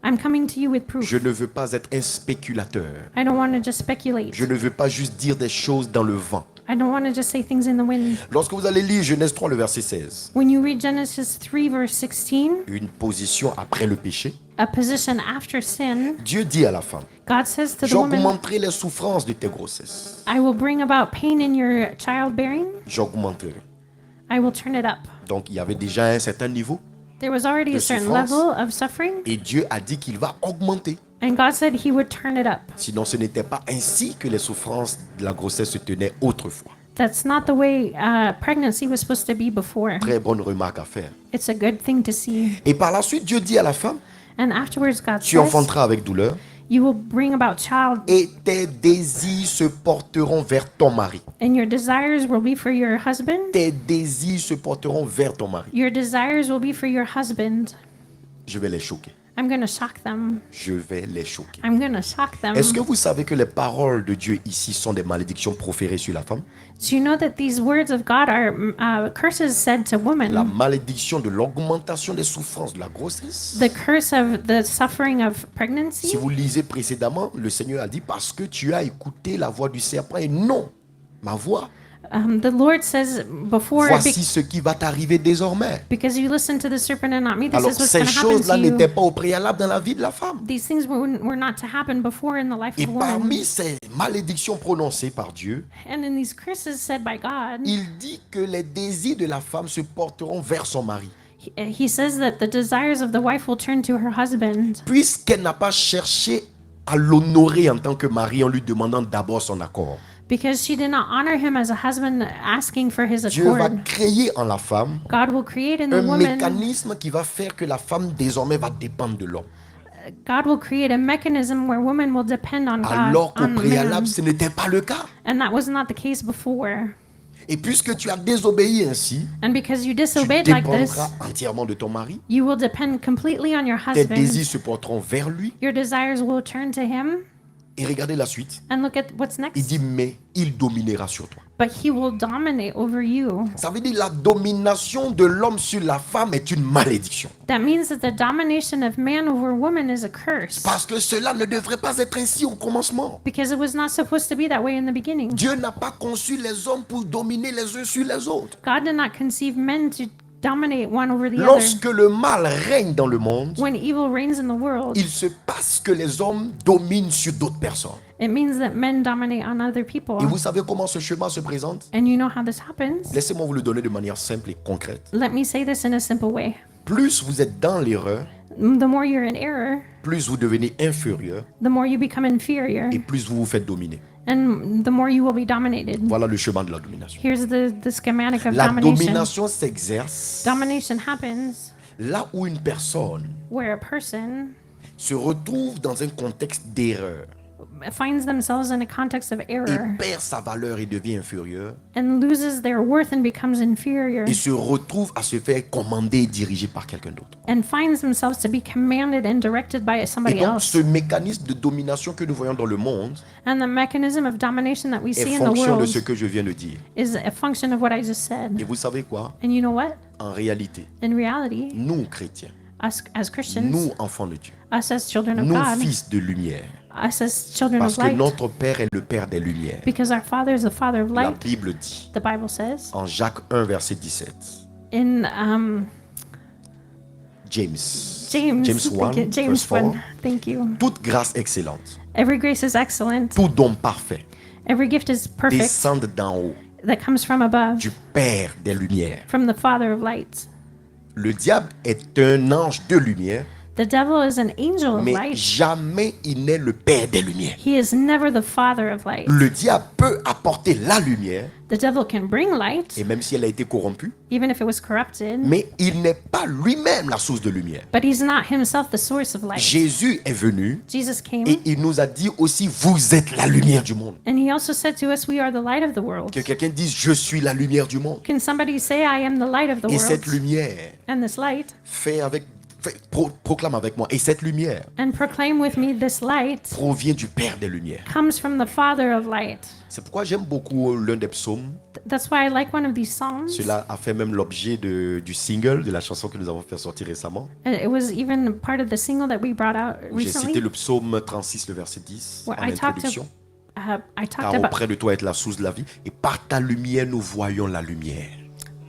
I'm coming to you with proof. Je ne veux pas être un spéculateur. I don't want to just speculate. Je ne veux pas juste dire des choses dans le vent. I don't want to just say things in the wind. Lorsque vous allez lire Genèse 3, le verset 16, When you read Genesis 3, verse 16, une position après le péché, a position after sin, Dieu dit à la femme, God says to the woman, j'augmenterai les souffrances de tes grossesses. I will bring about pain in your childbearing. J'augmenterai. I will turn it up. Donc il y avait déjà un certain niveau There was already De a certain souffrance. level of suffering, et Dieu a dit qu'il va augmenter. and God said he would turn it up. Sinon ce n'était pas ainsi que les souffrances de la grossesse se tenaient autrefois. That's not the way pregnancy was supposed to be before. Très bonne remarque à faire. It's a good thing to see. Et par la suite, Dieu dit à la femme, And afterwards, God tu says, enfanteras avec douleur you will bring about child, et tes désirs se porteront vers ton mari. and your desires will be for your husband. Tes désirs se porteront vers ton mari. Your desires will be for your husband. Je vais les choquer. I'm going to shock them. Je vais les choquer. I'm going to shock them. Est-ce que vous savez que les paroles de Dieu ici sont des malédictions proférées sur la femme? Do you know that these words of God are curses said to La women? malédiction de l'augmentation des souffrances de la grossesse. The curse of the suffering of pregnancy. Si vous lisez précédemment, le Seigneur a dit parce que tu as écouté la voix du serpent et non ma voix. The Lord says before, Voici ce qui va t'arriver désormais. because you listened to the serpent and not me, this Alors is what's ces going to happen choses-là to n'étaient you. pas au préalable dans la vie de la femme. These things were not to happen before in the life Et of a woman. parmi ces malédictions prononcées par Dieu, And in these curses said by God, il dit que les désirs de la femme se porteront vers son mari. he says that the desires of the wife will turn to her husband. Puisqu'elle n'a pas cherché à l'honorer en tant que mari en lui demandant d'abord son accord. Because she did not honor him as a husband asking for his Dieu va accord. créer en la femme God will create in the un woman, mécanisme qui va faire que la femme désormais va dépendre de l'homme. God will create a mechanism where women will depend on God, Alors qu'au on the man. préalable, ce n'était pas le cas. And that was not the case before. Et puisque tu as désobéi ainsi, And because you tu disobeyed like this, dépendras entièrement de ton mari. you will depend completely on your Tes husband. désirs se porteront vers lui. Your desires will turn to him. Et regardez la suite. And look at what's Il next. dit, mais il dominera sur toi. But he will dominate over you. Ça veut dire la domination de l'homme sur la femme est une malédiction. That means that the domination of man over woman is a curse. Parce que cela ne devrait pas être ainsi au commencement. Because it was not supposed to be that way in the beginning. Dieu n'a pas conçu les hommes pour dominer les uns sur les autres. God did not conceive men to dominate one over the other. Lorsque le mal règne dans le monde, When evil reigns in the world, il se passe que les hommes dominent sur d'autres personnes. it means that men dominate on other people. Et vous savez comment ce chemin se présente? And you know how this happens? Laissez-moi vous le donner de manière simple et concrète. Let me say this in a simple way. Plus vous êtes dans l'erreur, The more you're in error, plus vous devenez inférieur the more you become inferior, et plus vous vous faites dominer. and the more you will be dominated. Voilà le chemin de la domination. Here's the schematic of La domination. domination s'exerce Domination happens là où une personne where a person se retrouve dans un contexte d'erreur finds themselves in a context of et error perd sa valeur et devient inférieur and loses their worth and becomes inferior et se retrouve à se faire commander et diriger par quelqu'un d'autre. and finds themselves to be commanded and directed by Et somebody donc else. ce mécanisme de domination que nous voyons dans le monde And the mechanism of domination that we est see in the fonction de world ce que je viens de dire. is a function of what I just Et said. vous savez quoi? And you know what? En réalité, In reality, nous chrétiens, us as Christians, nous enfants de Dieu, us as children of nous God, fils de lumière, us as children parce of que light, notre Père est le Père des lumières. because our Father is the Father of La light, Bible dit the Bible says. en Jacques 1 verset 17, In James James. James Thank 1, you. James verse 4. 1. Thank you. Toute grâce excellente, Every grace is excellent. tout don parfait Every gift is perfect descendent d'en haut, that comes from above, du Père des Lumières. from the Father of lights. Le diable est un ange de lumière, The devil is an angel of mais light. jamais il n'est le Père des Lumières. He is never the Father of light. Le diable peut apporter la lumière, The devil can bring light, et même si elle a été corrompue, even if it was corrupted, mais il n'est pas lui-même la source de lumière. but he's not himself the source of light. Jésus est venu Jesus came, et il nous a dit aussi, vous êtes la lumière du monde. and he also said to us, we are the light of the world. Que quelqu'un dise, je suis la lumière du monde. Can somebody say, I am the light of the Et cette world? lumière, And this light, proclame avec moi, et cette lumière and proclaim with me, this light provient du Père des Lumières. comes from the Father of light. C'est pourquoi j'aime beaucoup l'un des psaumes. That's why I like one of these songs. Cela a fait même l'objet du single, de la chanson que nous avons fait sortir récemment. It was even part of the single that we brought out J'ai cité recently. le psaume 36, le verset 10, Where en I talked, introduction. I talked Car about, auprès de toi est la source de la vie, et par ta lumière, nous voyons la lumière.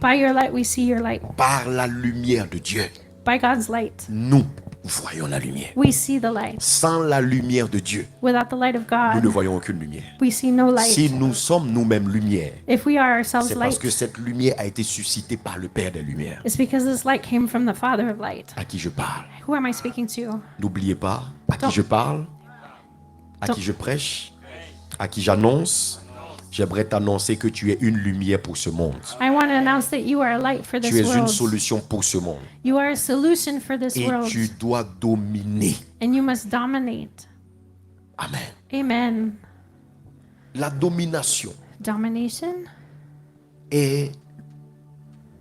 by your light we see your light. Par la lumière de Dieu, By God's light, nous voyons la lumière. we see the light. Sans la lumière de Dieu, Without the light of nous ne God, voyons aucune lumière. we see no light. Si nous sommes nous-mêmes lumière, If we are ourselves c'est parce light, que cette lumière a été suscitée par le Père des Lumières. it's because this light came from the Father of light. À qui je parle. Who am I speaking to? N'oubliez pas à qui Don't- je parle, à Don't- qui je prêche, à qui j'annonce. J'aimerais t'annoncer que tu es une lumière pour ce monde. I want to announce that you are a light for Tu this es une world. solution pour ce monde. You are a solution for this Et world, tu dois dominer. and you must dominate. Amen. Amen. La domination Domination est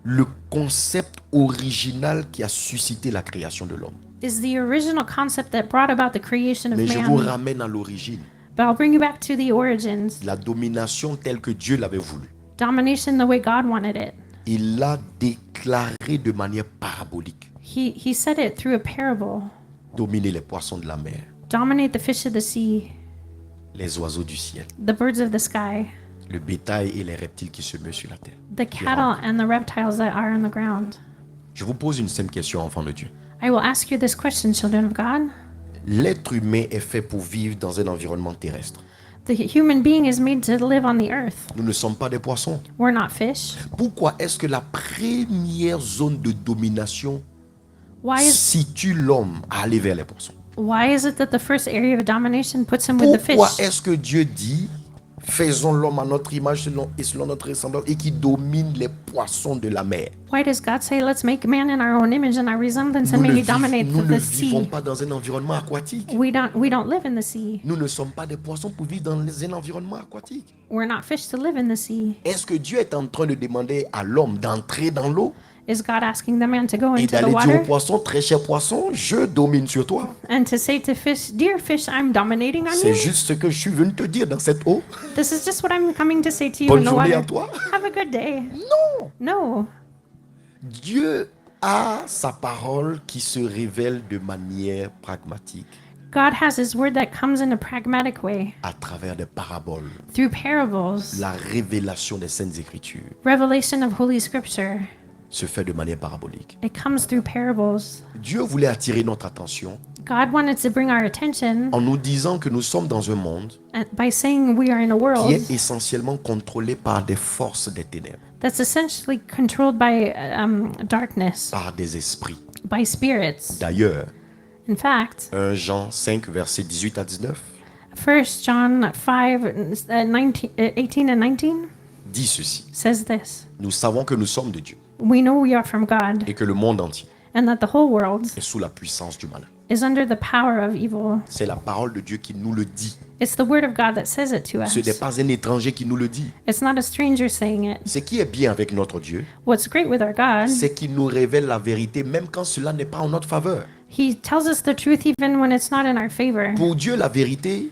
le concept original qui a suscité la création de l'homme. is the original concept that brought about the creation of Mais je vous man. ramène à l'origine. But I'll bring you back to the origins. La domination telle que Dieu l'avait voulu. Domination the way God wanted it. Il l'a déclaré de manière parabolique. He said it through a parable. Dominer les poissons de la mer, Dominate the fish of the sea, les oiseaux du ciel, the birds of the sky, le bétail et les reptiles qui se meuvent sur la terre. the cattle and the reptiles that are on the ground. Je vous pose une simple question, enfants de Dieu. I will ask you this question, children of God. L'être humain est fait pour vivre dans un environnement terrestre. The human being is made to live on the earth. Nous ne sommes pas des poissons. We're not fish. Pourquoi est-ce que la première zone de domination Why is situe l'homme à aller vers les poissons? why is it that the first area of domination puts him with the Pourquoi fish? est-ce que Dieu dit faisons l'homme à notre image et selon notre ressemblance et qui domine les poissons de la mer? Why does God say, let's make man in our own image and our resemblance and Nous may ne, he dominate nous ne the vivons sea? pas dans un environnement aquatique. We don't live in the sea. Nous ne sommes pas des poissons pour vivre dans un environnement aquatique. We're not fish to live in the sea. Est-ce que Dieu est en train de demander à l'homme d'entrer dans l'eau Is God asking the man to go et into the d'aller dire au water poisson, très cher poisson, je domine sur toi? and to say to fish, dear fish, I'm dominating on C'est you? juste ce que je suis venu te dire dans cette eau. This is just what I'm coming to say to you Bonne in the journée à water. toi. Have a good day. Non. No. Dieu a sa parole qui se révèle de manière pragmatique God has his word that comes in a pragmatic way à travers des paraboles. through parables. La révélation des Saintes Écritures Revelation of Holy Scripture. se fait de manière parabolique. It comes through parables. Dieu voulait attirer notre attention God wanted to bring our attention en nous disant que nous sommes dans un monde by saying we are in a qui world est essentiellement contrôlé par des forces des ténèbres, that's essentially controlled by darkness, par des esprits. by spirits. D'ailleurs, In fact, 1 Jean 5, versets 18 à 19 1 John 5, 18 and 19 dit ceci. says this. Nous savons que nous sommes de Dieu We know we are from God et que le monde entier and that the whole world est sous la puissance du malin. is under the power of evil. C'est la parole de Dieu qui nous le dit. It's the word of God that says it to us. Ce n'est pas un étranger qui nous le dit. It's not a stranger saying it. Ce qui est bien avec notre Dieu, What's great with our God, c'est qu'il nous révèle la vérité même quand cela n'est pas en notre faveur. he tells us the truth even when it's not in our favor. Pour Dieu, la vérité,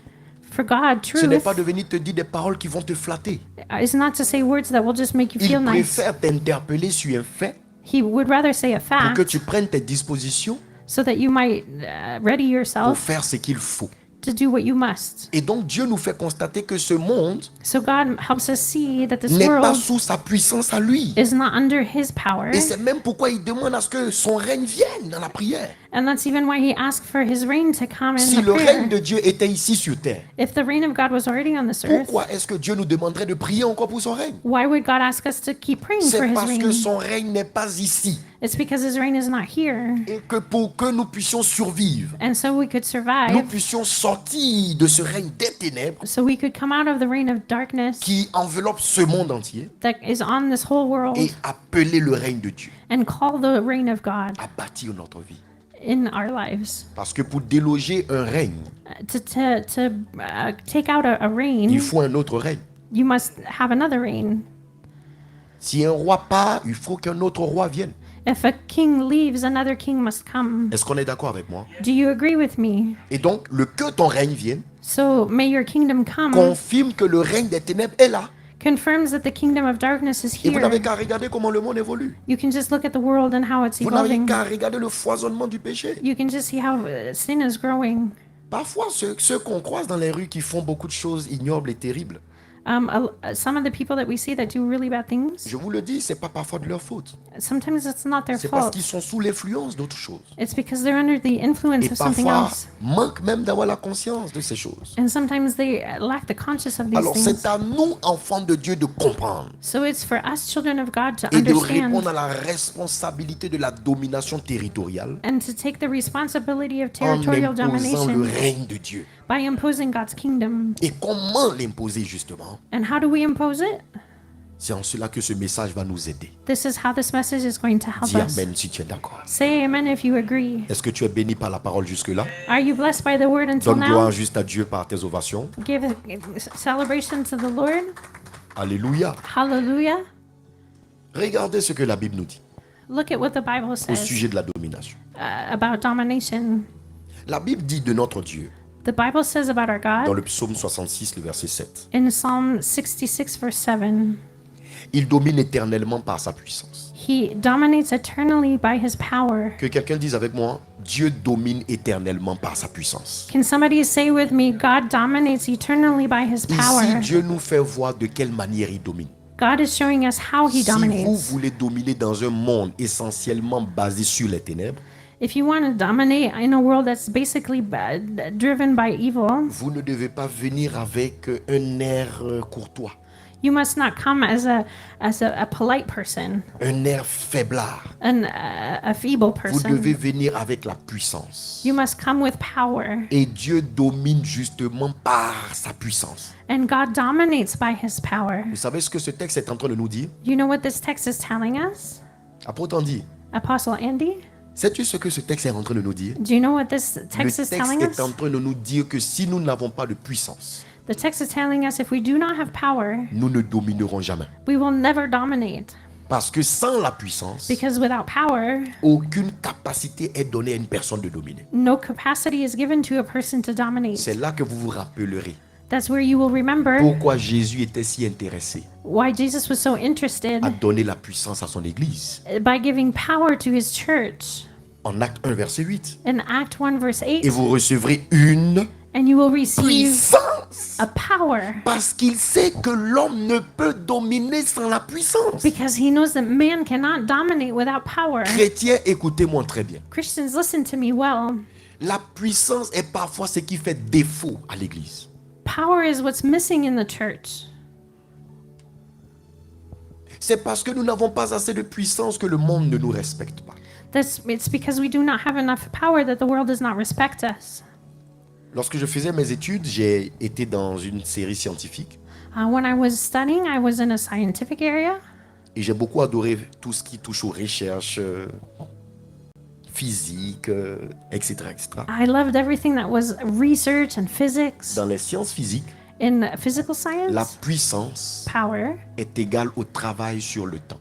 For God, ce n'est truth pas de venir te dire des paroles qui vont te flatter. is not to say words that will just make you Il feel nice. préfère t'interpeller sur un fait He would rather say a pour que fact tu prennes tes dispositions so that you might ready pour yourself faire ce qu'il faut. to do what you must. Et donc Dieu nous fait constater que ce monde So God helps us see that this n'est pas world sous sa puissance à lui. is not under his power. Et c'est même pourquoi il demande à ce que son règne vienne dans la prière. And that's even why he asked for his reign to come in Si the le règne prayer. de Dieu était ici sur terre, If the reign of God was already on this earth, pourquoi est-ce que Dieu nous demanderait de prier encore pour son règne? why would God ask us to keep praying for C'est his parce que reign? son règne n'est pas ici. It's because his reign is not here. Et que pour que nous puissions survivre, And so we could nous survive, puissions sortir de ce règne des ténèbres so we could come out of the reign of darkness qui enveloppe ce monde entier that is on this whole world et appeler le règne de Dieu and call the reign of God à bâtir notre vie. in our lives. Parce que pour déloger un règne, To take out a reign, il faut un autre règne. you must have another reign. Si un roi part, il faut qu'un autre roi vienne. If a king leaves, another king must come. Est-ce qu'on est d'accord avec moi? Do you agree with me? Et donc, le que ton règne vienne So may your kingdom come confirme que le règne des ténèbres est là. confirms that the kingdom of darkness is Et vous n'avez here. qu'à regarder comment le monde évolue. You can just look at the world and how it's Vous n'avez evolving. qu'à regarder le foisonnement du péché. You can just see how sin is growing. Parfois, ceux qu'on croise dans les rues qui font beaucoup de choses ignobles et terribles, Some of the people that we see that do really bad things, je vous le dis, c'est pas parfois de leur faute. sometimes it's not their C'est parce fault. qu'ils sont sous l'influence d'autres choses. It's because they're under the influence Et of something parfois, else. manquent même d'avoir la conscience de ces choses. And sometimes they lack the conscience of these Alors, things. c'est à nous, enfants de Dieu, de comprendre So it's for us, children of God, to et de understand répondre à la responsabilité de la domination territoriale and to take the responsibility of en territorial imposant le domination règne de Dieu. by imposing God's kingdom. Et comment l'imposer justement? And how do we impose it? C'est en cela que ce message va nous aider. This is how this message is going to help Dis us. Amen si tu es d'accord. Say amen if you agree. Est-ce que tu es béni par la parole jusque-là? Are you blessed by the word until Donne gloire now? juste à Dieu par tes ovations. Give a celebration to the Lord. Alléluia. Hallelujah. Regardez ce que la Bible nous dit Look at what the Bible au says sujet de la domination. about domination. La Bible dit de notre Dieu, The Bible says about our dans God le psaume 66, le verset 7, in Psalm 66, verse 7. il domine éternellement par sa puissance. He dominates eternally by his power. Que quelqu'un dise avec moi, Dieu domine éternellement par sa puissance. Can somebody say with me, God dominates eternally by his Ici, power? Dieu nous fait voir de quelle manière il domine. God is showing us how he Si vous dominates. voulez dominer dans un monde essentiellement basé sur les ténèbres, If you want to dominate in a world that's basically driven by evil, vous ne devez pas venir avec un air courtois, you must not come as a polite person, un air faiblard. a feeble Vous devez person. venir avec la puissance. You must come with power. Et Dieu domine justement par sa puissance. And God dominates by his power. Vous savez ce que ce texte est en train de nous dire? You know what this text is telling us? Apôtre Andy, Apostle Andy, sais-tu ce que ce texte est en train de nous dire? do you know what this Le text is texte telling est us? en train de nous dire que si nous n'avons pas de puissance, The text is telling us if we do not have power, nous ne dominerons jamais. we will never dominate. Parce que sans la puissance, Because without power, aucune capacité est donnée à une personne de dominer. no capacity is given to a person to dominate. C'est là que vous vous rappellerez That's where you will remember pourquoi Jésus était si intéressé why Jesus was so interested à donner la puissance à son Église. by giving power to his church. En Acte 1, verset 8. In Act 1, verse 8, Et vous recevrez une and you will receive puissance. a power Parce qu'il sait que l'homme ne peut dominer sans la puissance. because he knows that man cannot dominate without power. Chrétiens, écoutez-moi très bien. Christians, listen to me well. La puissance est parfois ce qui fait défaut à l'Église. Power is what's missing in the church. C'est parce que nous n'avons pas assez de puissance que le monde ne nous respecte pas. It's because we do not have enough power that the world does not respect us. Lorsque je faisais mes études, j'ai été dans une série scientifique When I was studying, I was in a scientific area, et j'ai beaucoup adoré tout ce qui touche aux recherches physiques, etc., etc. I loved everything that was research and physics. Dans les sciences physiques, In physical la science, puissance power est égale au travail sur le temps.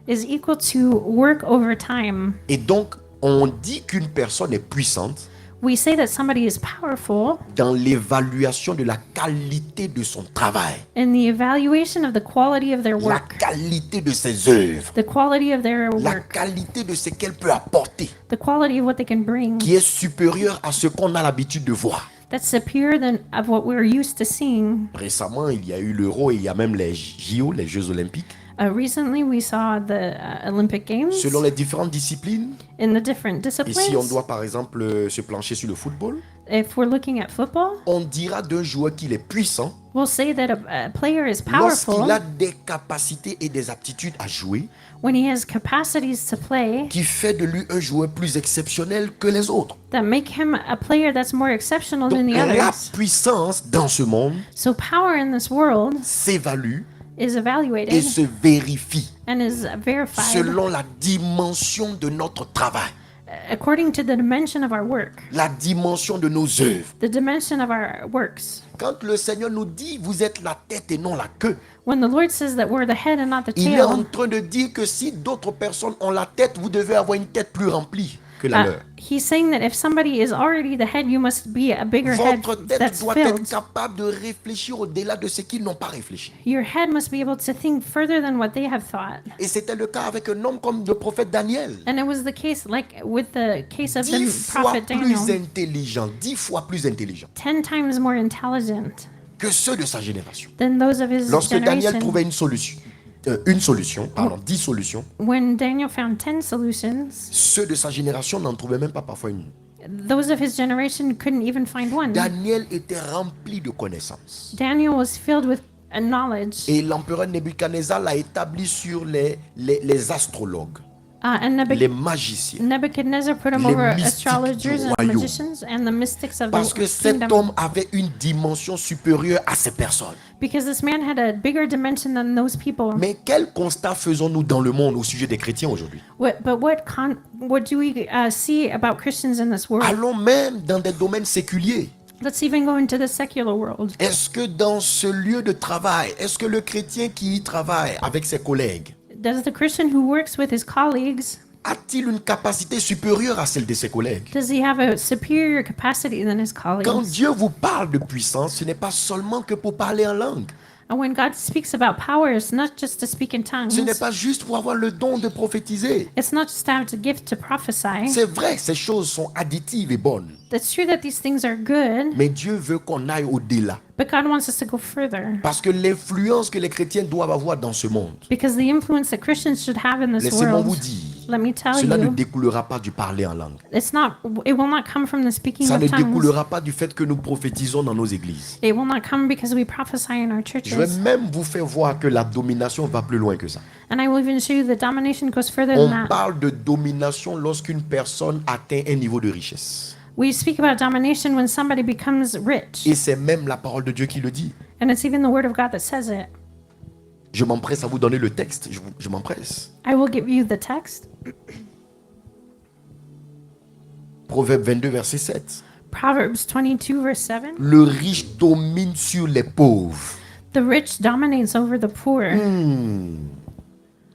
is equal to work over time. Et donc, on dit qu'une personne est puissante We say that somebody is powerful dans l'évaluation de la qualité de son travail, in the evaluation of the quality of their la work, qualité de ses œuvres, the quality of their la work, qualité de ce qu'elle peut apporter, the quality of what they can bring qui est supérieure à ce qu'on a l'habitude de voir. that's superior than of what we're used to seeing. Récemment, il y a eu l'Euro et il y a même les JO, les Jeux Olympiques. Recently, we saw the Olympic Games Selon les différentes disciplines, in the different et si on disciplines. doit par exemple se plancher sur le football, If we're looking at football, on dira d'un joueur qu'il est puissant we'll say that a player is powerful lorsqu'il a des capacités et des aptitudes à jouer, when he has capacities to play qui fait de lui un joueur plus exceptionnel que les autres. that make him a player that's more exceptional than Donc the la others. puissance dans ce monde So power in this world s'évalue is et evaluated se vérifie and is verified selon la dimension de notre travail, according to the dimension of our work, la dimension de nos œuvres. the dimension of our works. Quand le Seigneur nous dit, vous êtes la tête et non la queue, When the Lord says that we're the head and not the il est en tail, train de dire que si d'autres personnes ont la tête, vous devez avoir une tête plus remplie que la leur. he's saying that if somebody is already the head, you must be a bigger head Votre tête that's doit être filled. capable de réfléchir au-delà de ce qu'ils n'ont pas réfléchi. Your head must be able to think further than what they have thought. Et c'était le cas avec un homme comme le prophète Daniel. And it was the case, like with the case of 10 the fois prophet plus Daniel, intelligent, 10 fois plus intelligent 10 times more intelligent que ceux de sa génération. than those of his Lorsque Daniel generation. trouvait une solution, 10 solutions, When Daniel found 10 solutions, ceux de sa génération n'en trouvaient même pas parfois une. those of his generation couldn't even find one. Daniel était rempli de connaissances. Daniel was filled with a knowledge. Et l'empereur Nebuchadnezzar l'a établi sur les astrologues, And les magiciens. Nebuchadnezzar put him les over mystiques astrologers du and royaume. magicians and the mystics of Parce the que cet kingdom. homme avait une dimension supérieure à ces personnes. Because this man had a bigger dimension than those people. Mais quel constat faisons-nous dans le monde au sujet des chrétiens aujourd'hui? What do we see about Christians in this world? Allons même dans des domaines séculiers. Let's even go into the secular world. Est-ce que dans ce lieu de travail, est-ce que le chrétien qui y travaille avec ses collègues Does the Christian who works with his colleagues, a-t-il une capacité supérieure à celle de ses collègues? does he have a superior capacity than his Quand colleagues? Dieu vous parle de puissance, ce n'est pas seulement que pour parler en langue. And when God speaks about power, it's not just to speak in tongues. Ce n'est pas juste pour avoir le don de prophétiser. It's not just to have the gift to prophesy. C'est vrai, ces choses sont additives et bonnes. It's true that these things are good, Mais Dieu veut qu'on aille au-delà. but God wants us to go further. Parce que l'influence que les chrétiens doivent avoir dans ce monde, Because the influence that Christians should have in this laissez-moi vous world, dire, let me tell cela ne you, découlera pas du parler en langue. it will not come from the speaking Ça of ne tongues. découlera pas du fait que nous prophétisons dans nos églises. It will not come because we prophesy in our Je vais churches. même vous faire voir que la domination va plus loin que ça. And I will even show you that domination goes further On than that. parle de domination lorsqu'une personne atteint un niveau de richesse. We speak about domination when somebody becomes rich. Et c'est même la parole de Dieu qui le dit. And it's even the word of God that says it. Je m'empresse à vous donner le texte. Je m'empresse. I will give you the text. Proverbe 22, verset 7. Proverbs 22, verse 7. Le riche domine sur les pauvres. The rich dominates over the poor.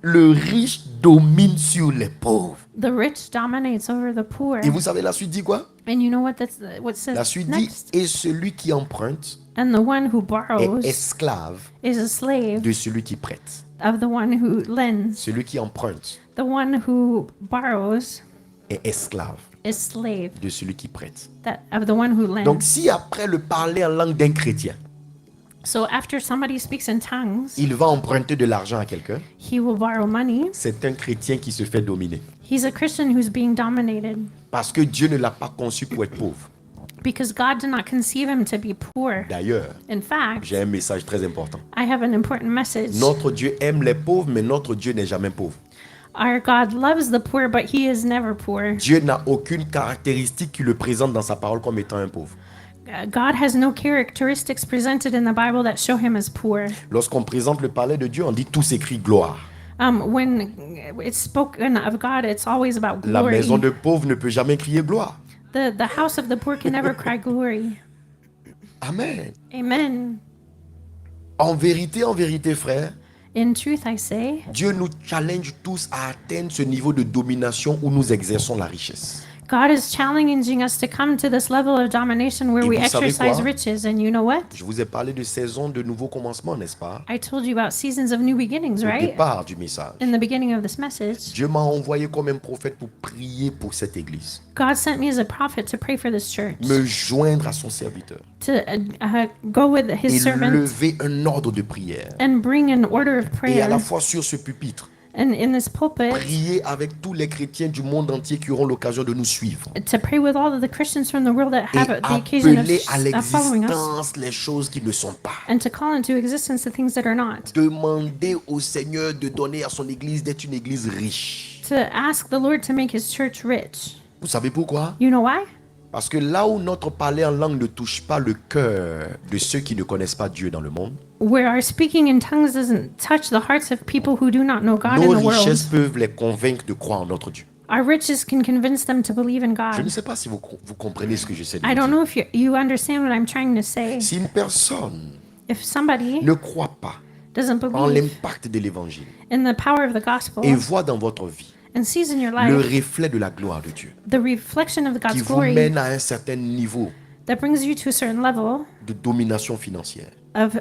Le riche domine sur les pauvres. The rich dominates over the poor. Et vous savez, la suite dit quoi? And you know what what La says suite dit, next? et celui qui emprunte And the one who est borrows esclave is a slave de celui qui prête. of the one who lends. Celui qui emprunte The one who borrows est esclave is slave de celui qui prête. of the one who lends. Donc si après le parler en langue d'un chrétien, So after somebody speaks in tongues, il va emprunter de l'argent à quelqu'un, he will borrow money. c'est un chrétien qui se fait dominer. He's a Christian who's being dominated Parce que Dieu ne l'a pas conçu pour être pauvre. because God did not conceive him to be poor. D'ailleurs, In fact, j'ai un message très important. I have an important message. Notre Dieu aime les pauvres, mais notre Dieu n'est jamais pauvre. Our God loves the poor, but he is never poor. Dieu n'a aucune caractéristique qui le présente dans sa parole comme étant un pauvre. God has no characteristics presented in the Bible that show him as poor. Lorsqu'on présente le palais de Dieu, on dit tout s'écrit gloire. When it's spoken of God, it's always about La glory. maison de pauvre ne peut jamais crier gloire. The house of the poor can never cry glory. Amen. Amen. En vérité, frère, In truth, I say, Dieu nous challenge tous à atteindre ce niveau de domination où nous exerçons la richesse. God is challenging us to come to this level of domination where Et we vous savez exercise quoi? riches. And you know what? Je vous ai parlé de saison de nouveaux commencements, n'est-ce pas? I told you about seasons of new beginnings, Au right? départ du message. In the beginning of this message, Dieu m'a envoyé comme un prophète pour prier pour cette église, God sent me as a prophet to pray for this church, me joindre à son serviteur to go with his et servant lever un ordre de prière. and bring an order of Et à prayer. la fois sur ce pupitre, And in this pulpit, prier avec tous les chrétiens du monde entier qui auront l'occasion de nous suivre. to pray with all of the Christians from the world that Et have the occasion appeler à of following us, l'existence les choses qui ne sont pas. and to call into existence the things that are not. Demander au Seigneur de donner à son église d'être une église riche. To ask the Lord to make his church rich. Vous savez pourquoi? You know why? Parce que là où notre parler en langue ne touche pas le cœur de ceux qui ne connaissent pas Dieu dans le monde, Where our speaking in tongues doesn't touch the hearts of people who do not know God nos in the richesses world, peuvent les convaincre de croire en notre Dieu. our riches can convince them to believe in Je ne God. sais pas si vous comprenez ce que j'essaie de I vous don't dire. know if you understand what I'm trying to say. Si une personne If somebody ne croit pas doesn't en believe l'impact de l'évangile in the power of the gospel et voit dans votre vie and sees in your le life reflet de la gloire de Dieu the reflection of qui God's vous glory mène à un certain niveau that brings you to a certain level de domination financière, of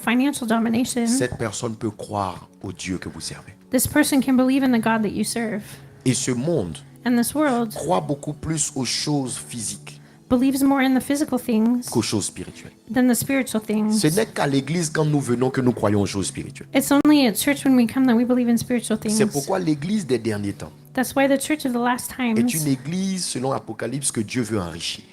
financial domination, cette personne peut croire au Dieu que vous servez. this person can believe in the God that you serve. Et ce monde And this world croit beaucoup plus aux choses physiques believes more in the physical things qu'aux choses spirituelles. than the spiritual things. Ce n'est qu'à l'église quand nous venons que nous croyons aux choses spirituelles. It's only at church when we come that we believe in spiritual C'est things. pourquoi l'église des derniers temps That's why the church of the last est times, une église, selon Apocalypse, que Dieu veut enrichir.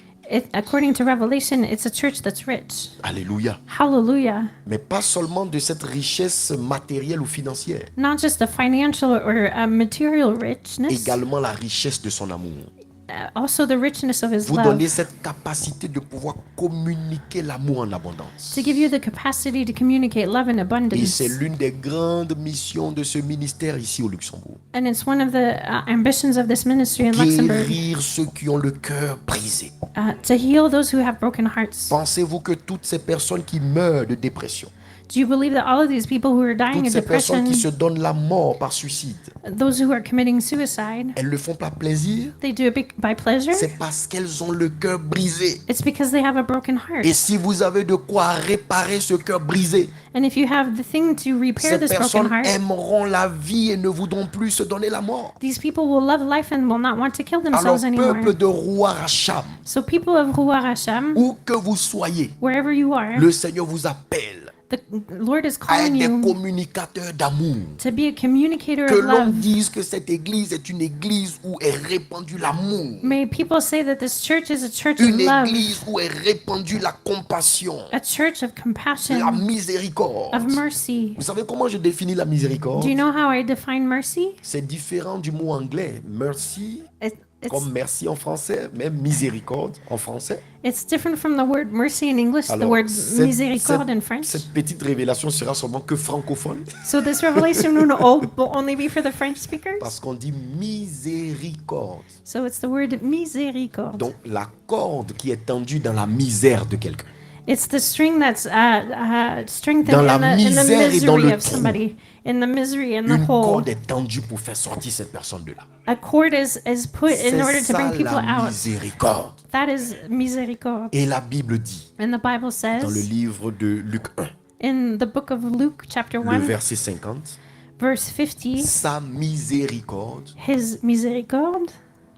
according to Revelation, it's a church that's rich. Alléluia. Hallelujah. Mais pas seulement de cette richesse matérielle ou financière, Not just the financial or material richness, également la richesse de son amour. also the richness of his Vous love. donnez cette capacité de pouvoir communiquer l'amour en abondance. To give you the capacity to communicate love in Et abundance. c'est l'une des grandes missions de ce ministère ici au Luxembourg. And it's one of the ambitions of this ministry in Luxembourg, Guérir ceux qui ont le cœur brisé. to heal those who have broken hearts. Pensez-vous que toutes ces personnes qui meurent de dépression, Do you believe that all of these people who are dying toutes of ces personnes depression, qui se donnent la mort par suicide, those who are committing suicide, elles le font par plaisir? they do it by pleasure? C'est parce qu'elles ont le cœur brisé. It's because they have a broken heart. Et si vous avez de quoi réparer ce cœur brisé, And if you have the thing to repair ces this broken personnes heart, aimeront la vie et ne voudront plus se donner la mort. these people will love life and will not want to kill Alors, themselves anymore. peuple de Rouar Hacham, So people of Ruach Hashem, où que vous soyez, wherever you are, le Seigneur vous appelle the Lord is à être calling des you communicateurs d'amour. to be a communicator Que of l'on love. dise que cette église est une église où est répandu l'amour. May people say that this church is a church of Une love, église où est répandue la compassion, a church of la compassion, miséricorde. of mercy. Vous savez comment je définis la miséricorde? Do you know how I define mercy? C'est différent du mot anglais. Mercy, It's, comme merci en français, mais miséricorde en français. it's different from the word mercy in English, the Alors, word cette- miséricorde in cette- French. Cette petite révélation sera seulement que francophone, So this revelation will only be for the French speakers. parce qu'on dit miséricorde. So it's the word miséricorde. Donc la corde qui est tendue dans la misère de quelqu'un. It's the string that's strengthened Dans la in the misère et dans misery le of trou. somebody, in the misery and the Une hole. corde est tendue pour faire sortir cette personne de là. A cord is put in order C'est to bring ça people la out. miséricorde. That is miséricorde. Et la Bible dit, And the Bible dans le says livre de Luc 1, in the book of Luke, chapter le 1, verset 50, verse 50, sa miséricorde his miséricorde,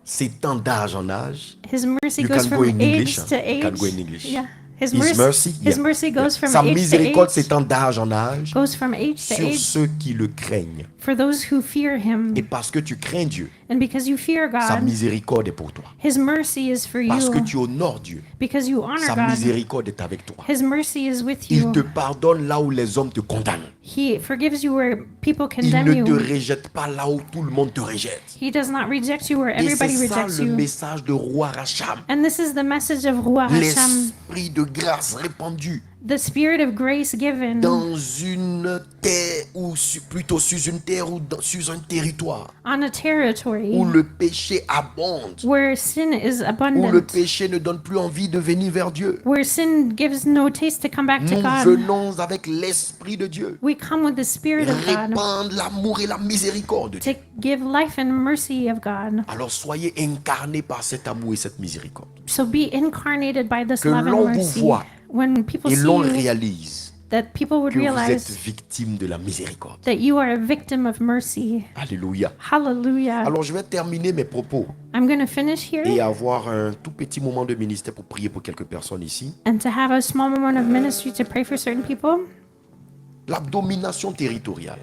s'étend d'âge en âge. his mercy You goes can go from in age English, to you age. can go in English. Yeah. His His mercy, his yeah. mercy goes from Sa age to miséricorde age, s'étend d'âge en âge goes from age to sur age ceux qui le craignent. for those who fear him. Et parce que tu crains Dieu, And because you fear sa God, miséricorde est pour toi. his mercy is for Parce que you. tu honores Dieu, Because you honor sa God, miséricorde est avec toi. his mercy is with Il you. te pardonne là où les hommes te condamnent. He forgives you where people Il condemn ne te you. rejette pas là où tout le monde te rejette. He does not reject you where Et c'est everybody ça rejects le you. message de Roi Racham. And this is the message of Ruach Hashem, L'esprit de grâce répandu The spirit of grace given dans une terre ou plutôt sur une terre ou sur un territoire on a territory où le péché abonde, where sin is où le abundant, péché ne donne plus envie de venir vers Dieu. where sin gives no taste to come back to Nous God. venons avec l'Esprit de Dieu We come with the Spirit of God répandre l'amour et la miséricorde de Dieu. to give life and mercy of God. Alors soyez incarnés par cet amour et cette miséricorde. So be incarnated by this Que love l'on and vous mercy. voit When people Et see l'on you, réalise that people would que vous êtes realize victime de la miséricorde. that you are a victim of mercy. Alléluia. Hallelujah. Alors je vais terminer mes propos I'm going to finish et here avoir un tout petit moment de ministère pour prier pour quelques personnes ici. and to have a small moment of ministry to pray for certain people. La domination territoriale.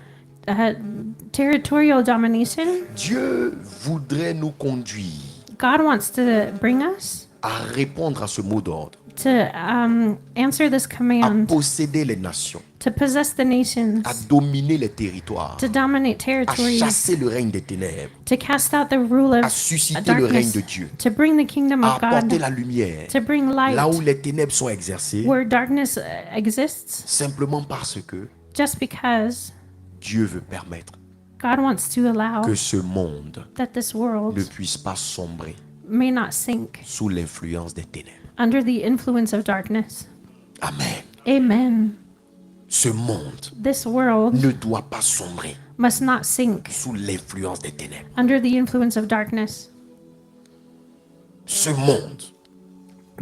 Territorial domination. Dieu voudrait nous conduire God wants to bring us à répondre à ce mot d'ordre, to answer this à command, posséder les nations, to possess the nations, à dominer les territoires, to dominate à territories, chasser le règne des ténèbres, to cast out the rule à of susciter le règne darkness, de Dieu, to bring the kingdom à of apporter God, la lumière to bring light là où les ténèbres sont exercées, where darkness exists, simplement parce que just because Dieu veut permettre God wants to allow que ce monde that this world ne puisse pas sombrer may not sink sous l'influence des ténèbres. under the influence of darkness. Amen. Amen. Ce monde This world ne doit pas sombrer must not sink sous l'influence des ténèbres. under the influence of darkness. Ce monde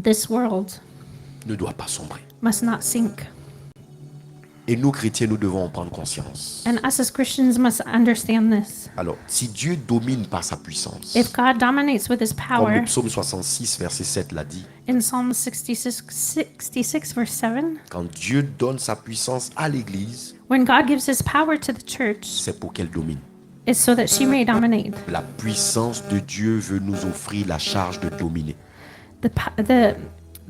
This world ne doit pas sombrer. must not sink. Et nous, chrétiens, nous devons en prendre conscience. And us as Christians must understand this. Alors, si Dieu domine par sa puissance, If God dominates with his comme power, le psaume 66, verset 7 l'a dit, in Psalm 66 verse 7, quand Dieu donne sa puissance à l'Église, when God gives his power to the church, c'est pour qu'elle domine. it's so that she may dominate. La puissance de Dieu veut nous offrir la charge de dominer.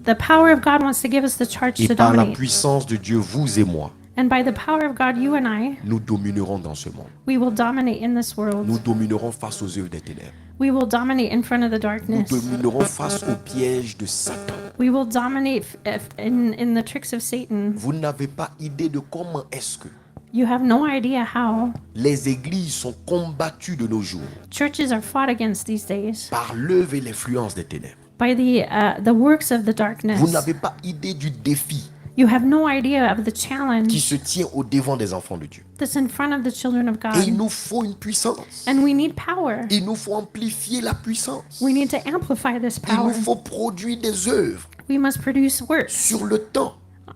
The power of God wants to give us the charge Et to par la dominate. puissance de Dieu, vous et moi, And by the power of God, you and I, nous dominerons dans ce monde. we will dominate in this world. Nous dominerons face aux œuvres des ténèbres. We will dominate in front of the Nous darkness. dominerons face aux pièges de Satan. We will dominate in the tricks of Satan. Vous n'avez pas idée de comment est-ce que You have no idea how les églises sont combattues de nos jours churches are fought against these days par l'œuvre et l'influence des ténèbres. by the works of the darkness. Vous n'avez pas idée du défi You have no idea of the qui challenge se tient au devant des enfants de Dieu. that's in front of the children of Et il God. nous faut une puissance. And we need power. Il nous faut amplifier la puissance. We need to amplify this Il nous power. faut produire des œuvres We must produce works sur le temps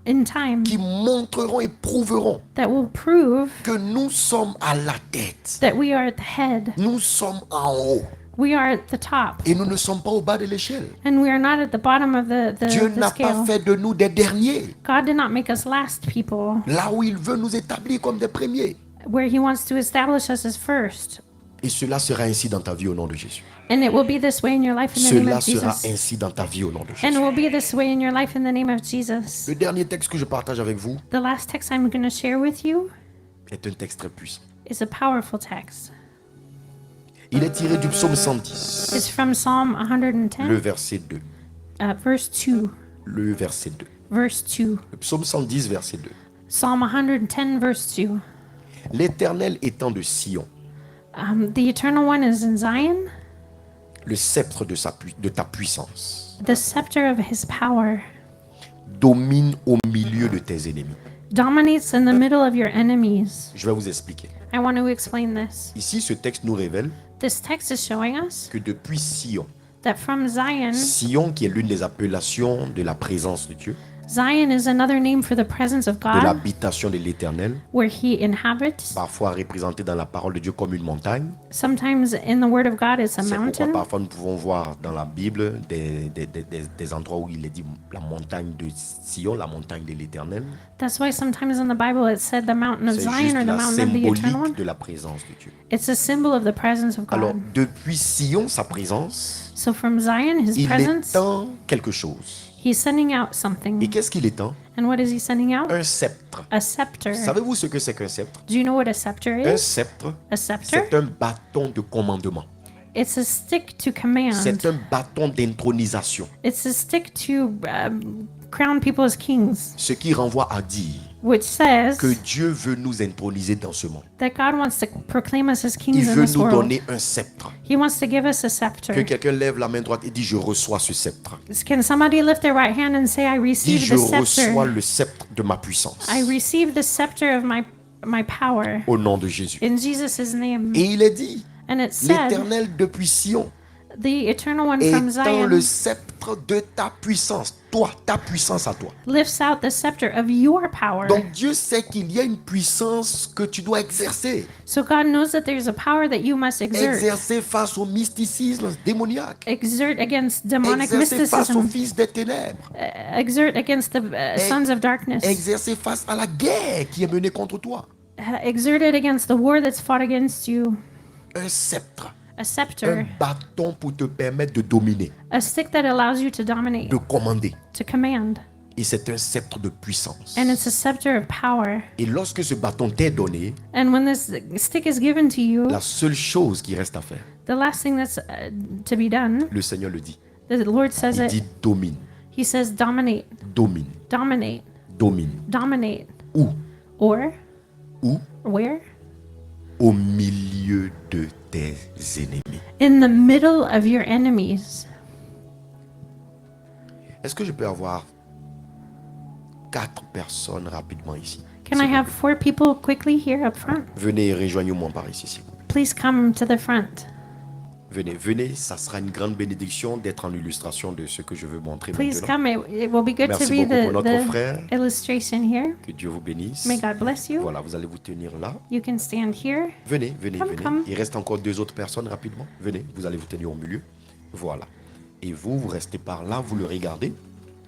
in time qui montreront et prouveront that will prove que nous sommes à la tête. that we are at the head. Nous sommes en haut. We are at the top. Et nous ne sommes pas au bas de l'échelle. And we are not at the bottom of Dieu the n'a pas scale. fait de nous des derniers. God did not make us last people, Là où il veut nous établir comme des premiers. where he wants to establish us as first. Et cela sera ainsi dans ta vie au nom de Jésus. And it will be this way in your life in the name Cela of sera Jesus. ainsi dans ta vie au nom de And it Jésus. will be this way in your life in the name of Jesus. Le dernier texte que je partage avec vous The last text I'm going to share with you est un texte très puissant. is a powerful text. Il est tiré du psaume 110, It's from Psalm le 110, verset 2. verse 2. Le verset 2. Verse 2. Le psaume 110, verset 2. Psalm 110, verse 2. L'Éternel étant de Sion, The Eternal One is in Zion, le sceptre de ta puissance, the scepter of his power domine au milieu de tes ennemis. dominates in the middle of your enemies. Je vais vous expliquer. I want to explain this. Ici, ce texte nous révèle This text is showing us que depuis Sion, that from Zion, Sion qui est l'une des appellations de la présence de Dieu, Zion is another name for the presence of de God, l'habitation de l'Éternel, where he inhabits. parfois représenté dans la parole de Dieu comme une montagne. Sometimes in the Word of God, it's a C'est pourquoi mountain. parfois nous pouvons voir dans la Bible des endroits où il est dit la montagne de Sion, la montagne de l'Éternel. That's why sometimes in the Bible it said the mountain of C'est Zion juste or the la mountain of the Eternal One. symbolique de la présence de Dieu. It's a symbol of the presence of Alors, God. depuis Sion, sa présence, So from Zion, his il presence, étend quelque chose. he's sending out Et something. qu'est-ce qu'il étend? And what is he sending out? Un sceptre. A scepter. Savez-vous ce que c'est qu'un sceptre? Do you know what a scepter Un is? sceptre, A scepter? c'est un bâton de commandement. It's a stick to command. C'est un bâton d'intronisation. It's a stick to crown people as kings, Ce qui renvoie à dire which says que Dieu veut nous introniser dans ce monde. that God wants to proclaim us as Il kings in veut this nous world. donner un sceptre. He wants to give us a Que scepter. quelqu'un lève la main droite et dit je reçois ce sceptre. Can somebody lift their right hand and say, I Dis receive je the reçois scepter. le sceptre de ma puissance. I receive the scepter of my power. Au nom de Jésus. In Jesus' name. Et il est dit, And it said, l'Éternel depuis Sion the eternal one from étend le Zion sceptre de ta puissance. Toi, ta puissance à toi. lifts out the scepter of your power. Donc Dieu sait qu'il y a une puissance que tu dois exercer. So God knows that there's a power that you must exert. Exercer face au mysticisme démoniaque. Exert against demonic Exercer face aux mysticism. fils des ténèbres. Exert against the sons of darkness. Exercer face à la guerre qui est menée contre toi. Exert it against the war that's fought against you. Un sceptre. A Un scepter. bâton pour te permettre de dominer, A stick that allows you to dominate, de commander. to command. Et c'est un sceptre de puissance. And it's a scepter of power. Et lorsque ce bâton t'est donné, And when this stick is given to you, la seule chose qui reste à faire, the last thing that's to be done, le Seigneur le dit. the Lord says Il it. dit domine, He says, dominate, domine, dominate, domine. dominate. Où? Or, Où? where? Au milieu de tes ennemis. In the middle of your enemies. Est-ce que je peux avoir 4 personnes rapidement ici? Can I have 4 people quickly here up front? Venez et rejoignez-moi par ici, s'il vous plaît. Please come to the front. Venez, ça sera une grande bénédiction d'être en illustration de ce que je veux montrer Please maintenant. come. It will be good to Merci be beaucoup pour notre the frère. illustration here. Que Dieu vous bénisse. May God bless you. Voilà, vous allez vous tenir là. You can stand here. Venez. Come. Il reste encore 2 autres personnes rapidement. Venez, vous allez vous tenir au milieu. Voilà. Et vous restez par là, vous le regardez.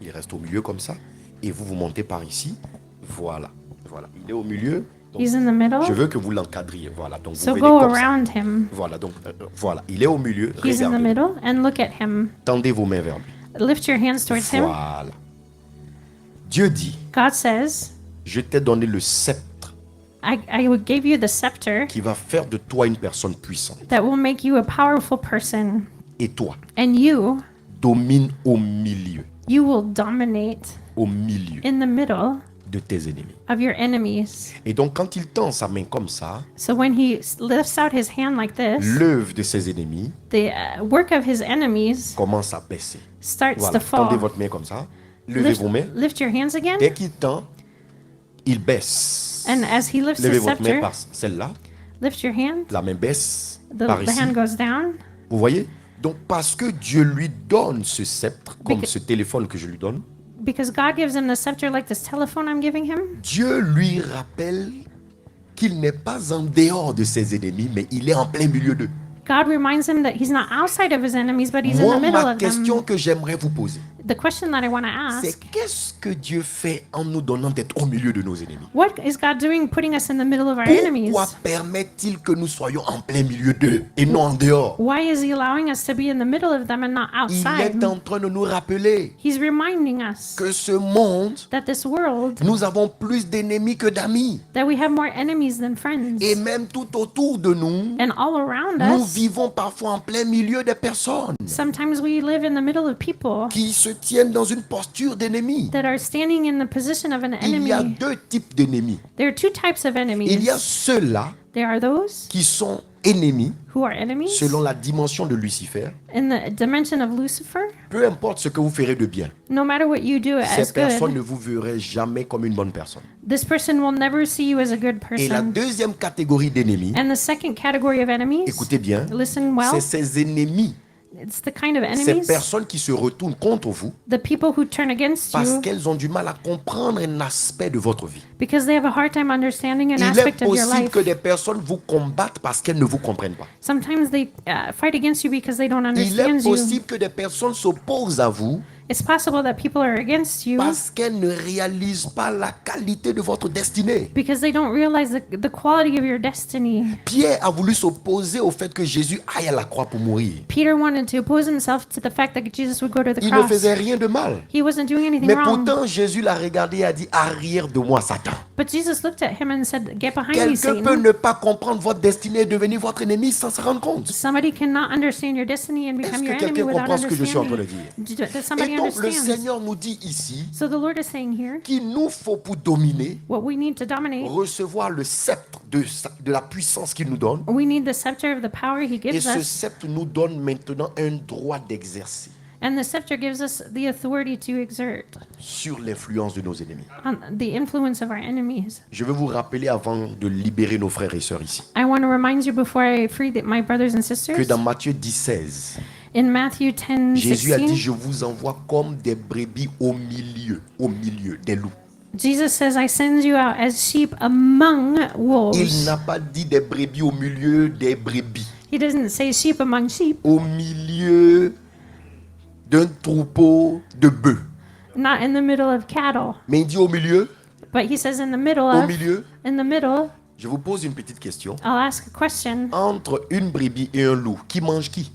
Il reste au milieu comme ça. Et vous montez par ici. Voilà. Il est au milieu. Donc, He's in the middle. je veux que vous l'encadriez. Voilà. Donc, So vous venez go comme ça. around him. Voilà. Donc, voilà. Il est au milieu. He's in the Regardez. middle. And look at him. Tendez vos mains vers lui. Lift your hands towards him. Voilà. Dieu dit, God says, je t'ai donné le sceptre I gave you the scepter qui va faire de toi une personne puissante. that will make you a powerful person. Et toi, And you domine au milieu. will dominate Au milieu in the middle de tes ennemis. of your enemies. Et donc, quand il tend sa main comme ça, So when he lifts out his hand like this, l'œuvre de ses ennemis the work of his enemies commence à baisser. starts Voilà, to tendez fall. votre main comme ça. Levez Lift, vos mains. lift your hands again. Dès qu'il tend, il baisse. And as he lifts Levez his votre main scepter, par celle-là. lift your hand. La main baisse The par ici. hand goes down. Vous voyez? Donc, parce que Dieu lui donne ce sceptre, comme Because- ce téléphone que je lui donne, Because God gives him the scepter like this telephone I'm giving him. Dieu lui rappelle qu'il n'est pas en dehors de ses ennemis, mais il est en plein milieu d'eux. God reminds him that he's not outside of his enemies, but he's in Moi, the middle ma of them. question que j'aimerais vous poser, The question that I want to c'est ask, qu'est-ce que Dieu fait en nous donnant d'être au milieu de nos ennemis? what is God doing putting us in the middle of our enemies? Pourquoi permet-il que nous soyons en plein milieu d'eux et non en dehors? Why is he allowing us to be in the middle of them and not Il outside? est en train de nous rappeler He's reminding us que ce monde, that this world, nous avons plus d'ennemis que d'amis. that we have more enemies than friends. Et même tout autour de nous, And all around nous us, vivons parfois en plein milieu des personnes sometimes we live in the middle of people qui se tiennent dans une posture d'ennemi. that are standing in the position of an Il y a enemy. 2 types d'ennemis. There are 2 types of enemies. Il y a ceux-là There are those qui sont ennemis who are enemies selon la dimension de Lucifer. in the dimension of Lucifer. Peu importe ce que vous ferez de bien, No matter what you do as ces personnes ne good, vous verraient jamais comme une bonne personne. this person will never see you as a good Et la person. deuxième catégorie d'ennemis, And the second category of enemies, écoutez bien, listen well, c'est ces ennemis, it's the kind of ces enemies, personnes qui se retournent contre vous the people who turn against parce you qu'elles ont du mal à comprendre un aspect de votre vie. because they have a hard time understanding an Il est aspect of your possible life. que des personnes vous combattent parce qu'elles ne vous comprennent pas. Sometimes they fight against you because they don't Il est understand you. possible que des personnes s'opposent à vous It's possible that people are against you parce qu'elles ne réalisent pas la qualité de votre destinée. because they don't realize the quality of your destiny. Pierre a voulu s'opposer au fait que Jésus aille à la croix pour mourir. Peter wanted to oppose himself to the fact that Jesus would go to the Il ne cross. faisait rien de mal. He wasn't doing anything Mais wrong. pourtant, Jésus l'a regardé et a dit, arrière de moi, Satan. But Jesus looked at him and said, "Get behind me, Quelqu'un peut Satan." ne pas comprendre votre destinée et devenir votre ennemi sans se rendre compte. Somebody cannot understand your destiny and Est-ce become que your enemy quelqu'un without comprend ce que je suis en train de understanding. dire? Does somebody Et Donc le understands. Seigneur nous dit ici So the Lord is saying here, qu'il nous faut pour dominer, what we need to dominate, recevoir le sceptre de la puissance qu'il nous donne. we need the scepter of the power He Et gives ce us. sceptre nous donne maintenant un droit d'exercer And the scepter gives us the authority to exert sur l'influence de nos ennemis. on the influence of our enemies. Je veux vous rappeler avant de libérer nos frères et sœurs ici, I want to remind you before I free my brothers and que sisters, dans Matthieu 10, 16, in Matthew 10, Jésus a dit, 16, je vous envoie comme des brebis au milieu des loups. Jesus says, I send you out as sheep among Il wolves. n'a pas dit des brebis au milieu des brebis, He doesn't say sheep among sheep, au milieu d'un troupeau de bœufs. not in the middle of cattle, Mais il dit au milieu, but he says in the middle au of, milieu. in the middle, Je vous pose une petite question. I'll ask a question. Entre une brebis et un loup, qui mange qui?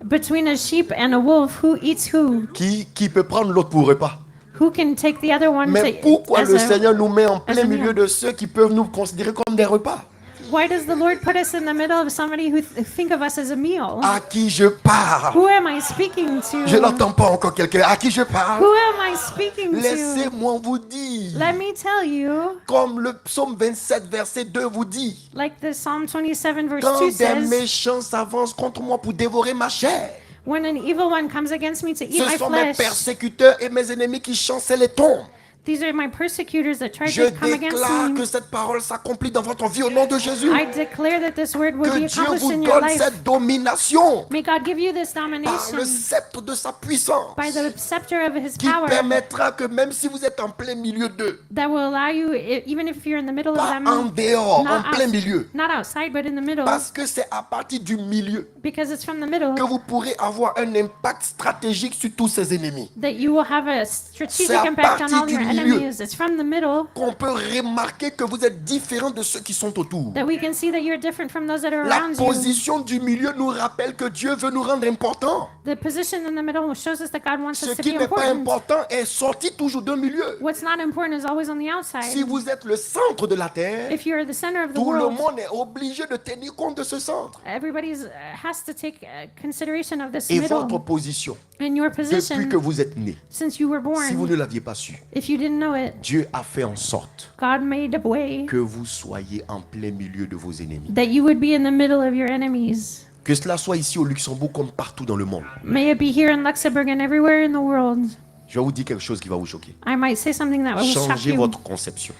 Between a sheep and a wolf, who eats who? Qui peut prendre l'autre pour repas? Who can take the other one Mais to, pourquoi as le a- Seigneur nous met en plein a milieu meal. de ceux qui peuvent nous considérer comme des repas? Why does the Lord put us in the middle of somebody who think of us as a meal? À qui je parle? Who am I speaking to? Je n'entends pas encore quelqu'un. À qui je parle? Who am I speaking to? Laissez-moi vous dire, Let me tell you, comme le psaume 27, verset 2 vous dit, like the Psalm 27 verse quand 2 des says, méchants s'avancent contre moi pour dévorer ma chair, when an evil one comes against me to eat my ce sont mes flesh, persécuteurs et mes ennemis qui chancellent les tombes. these are my persecutors that try Je to come against déclare me. que cette parole s'accomplit dans votre vie au nom de Jésus. I declare that this word will Que be Dieu accomplished vous in your donne life. cette domination May God give you this par domination le sceptre de sa puissance by the scepter of His qui power permettra que même si vous êtes en plein milieu d'eux, that will allow you, even if you're in the middle of pas them, en dehors, not en plein out- milieu, not outside, but in the middle, parce que c'est à partir du milieu because it's from the middle que vous pourrez avoir un impact stratégique sur tous ces ennemis. that you will have a strategic C'est à impact on partir all du your milieu. enemies. It's from the middle Qu'on peut remarquer que vous êtes différent de ceux qui sont autour. that we can see that you're different from those that are La around you. position du milieu nous rappelle que Dieu veut nous rendre importants. The position in the middle shows us that God wants Ce us to qui be n'est pas important. important est sorti toujours d'un milieu. What's not important is always on the outside. Si vous êtes le centre de la terre, If you're the center of the tout le world, monde est obligé de tenir compte de ce centre. everybody's has to take consideration of this Et middle. votre position, In your depuis position, que vous êtes né, since you were si vous born, ne l'aviez pas su, if you didn't know it, Dieu a fait en sorte God made a way que vous soyez en plein milieu de vos ennemis. that you would be in the middle of your enemies. Que cela soit ici au Luxembourg comme partout dans le monde. May it be here in Luxembourg and everywhere in the world. Je vais vous dire quelque chose qui va vous choquer. I might say something that will shock Changez you. votre conception.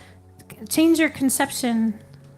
Change your conception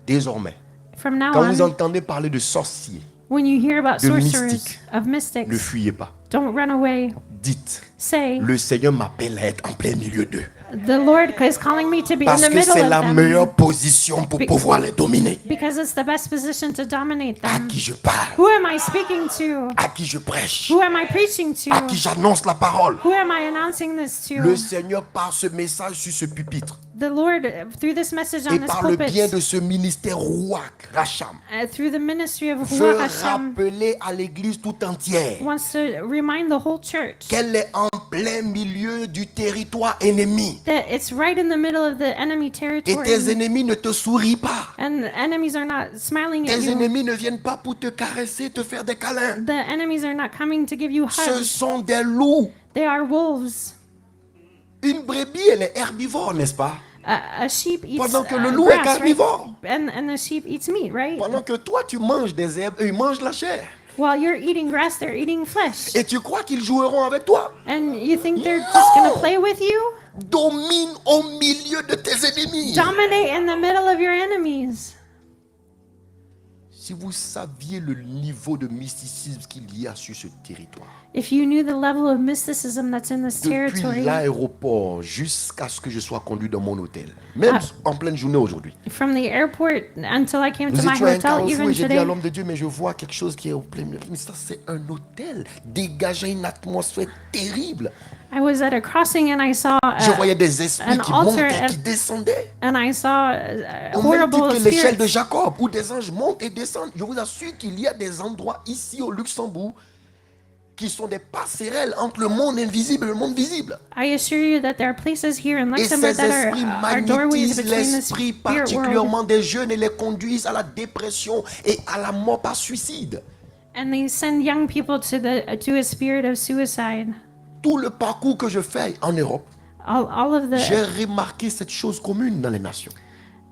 Désormais, from now quand vous on. entendez parler de sorciers, When you hear about de sorcerers, mystiques, of ne mystics, fuyez pas. don't run away. Dites, Say, le Seigneur m'appelle à être en plein milieu d'eux. the Lord is calling me to be in Parce the que middle c'est of la them. meilleure position pour pouvoir les dominer. Because it's the best position to dominate À them. qui je parle, Who am I speaking to? à qui je prêche, Who am I preaching à to? qui j'annonce la parole. Who am I announcing this Le to? Seigneur, par ce message sur ce pupitre, The Lord, through this message et on this par le bien pulpit, de ce ministère Rouak Racham, through the ministry of veut Ruach Hashem, rappeler à l'église tout entière wants to remind the whole church qu'elle est en plein milieu du territoire ennemi. that it's right in the middle of the enemy Et territory. tes ennemis ne te sourient pas. And the enemies are not smiling at Tes you. ennemis ne viennent pas pour te caresser, te faire des câlins. The enemies are not coming to give you Ce hugs. sont des loups. They are wolves. Une brebis, elle est herbivore, n'est-ce pas? A sheep eats Pendant que le loup est grass, right? carnivore. And the sheep eats meat, right? Pendant que toi, tu manges des herbes, eux, ils mangent la chair. While you're eating grass, they're eating flesh. Et tu crois qu'ils joueront avec toi? And you think they're just going to play with you? Domine au milieu de tes ennemis. Dominate in the middle of your enemies. Si vous saviez le niveau de mysticisme qu'il y a sur ce territoire, If you knew the level of mysticism that's in this depuis territory, l'aéroport jusqu'à ce que je sois conduit dans mon hôtel, même en pleine journée aujourd'hui. from the airport until I came to Nous my étions à un hotel, carrefour even et j'ai dit à today, l'homme de Dieu, mais je vois quelque chose qui est au plein milieu. Mais ça, c'est un hôtel dégageant une atmosphère terrible. I was at a crossing and I saw Je voyais des esprits an qui altar montaient, and- qui descendaient. and I saw Au même horrible titre que l'échelle de spirits. Jacob, où des anges montent et descendent. Je vous assure qu'il y a des endroits ici au Luxembourg qui sont des passerelles entre le monde invisible et le monde visible. I assure you that there are places here in Et ces Luxembourg that esprits are doorways magnétisent between the l'esprit spirit world. particulièrement des jeunes et les conduisent à la dépression et à la mort par suicide. And they send young people to a spirit of suicide. tout le parcours que je fais en Europe, all of j'ai the remarqué cette chose commune dans les nations.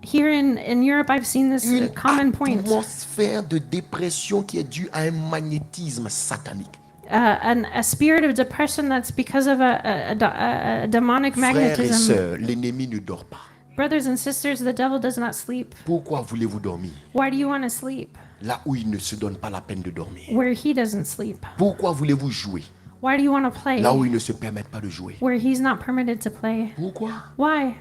here in Europe, I've seen this Une common point. atmosphère de dépression qui est due à un magnétisme satanique. A spirit of depression that's because of a demonic Frères et magnetism. sœurs, l'ennemi ne dort pas. Brothers and sisters, the devil does not sleep. Pourquoi voulez-vous dormir Why do you want to sleep là où il ne se donne pas la peine de dormir? where he doesn't sleep? Pourquoi voulez-vous jouer Why do you want to play là où il ne se permet pas de jouer? where he's not permitted to play? Pourquoi? Why?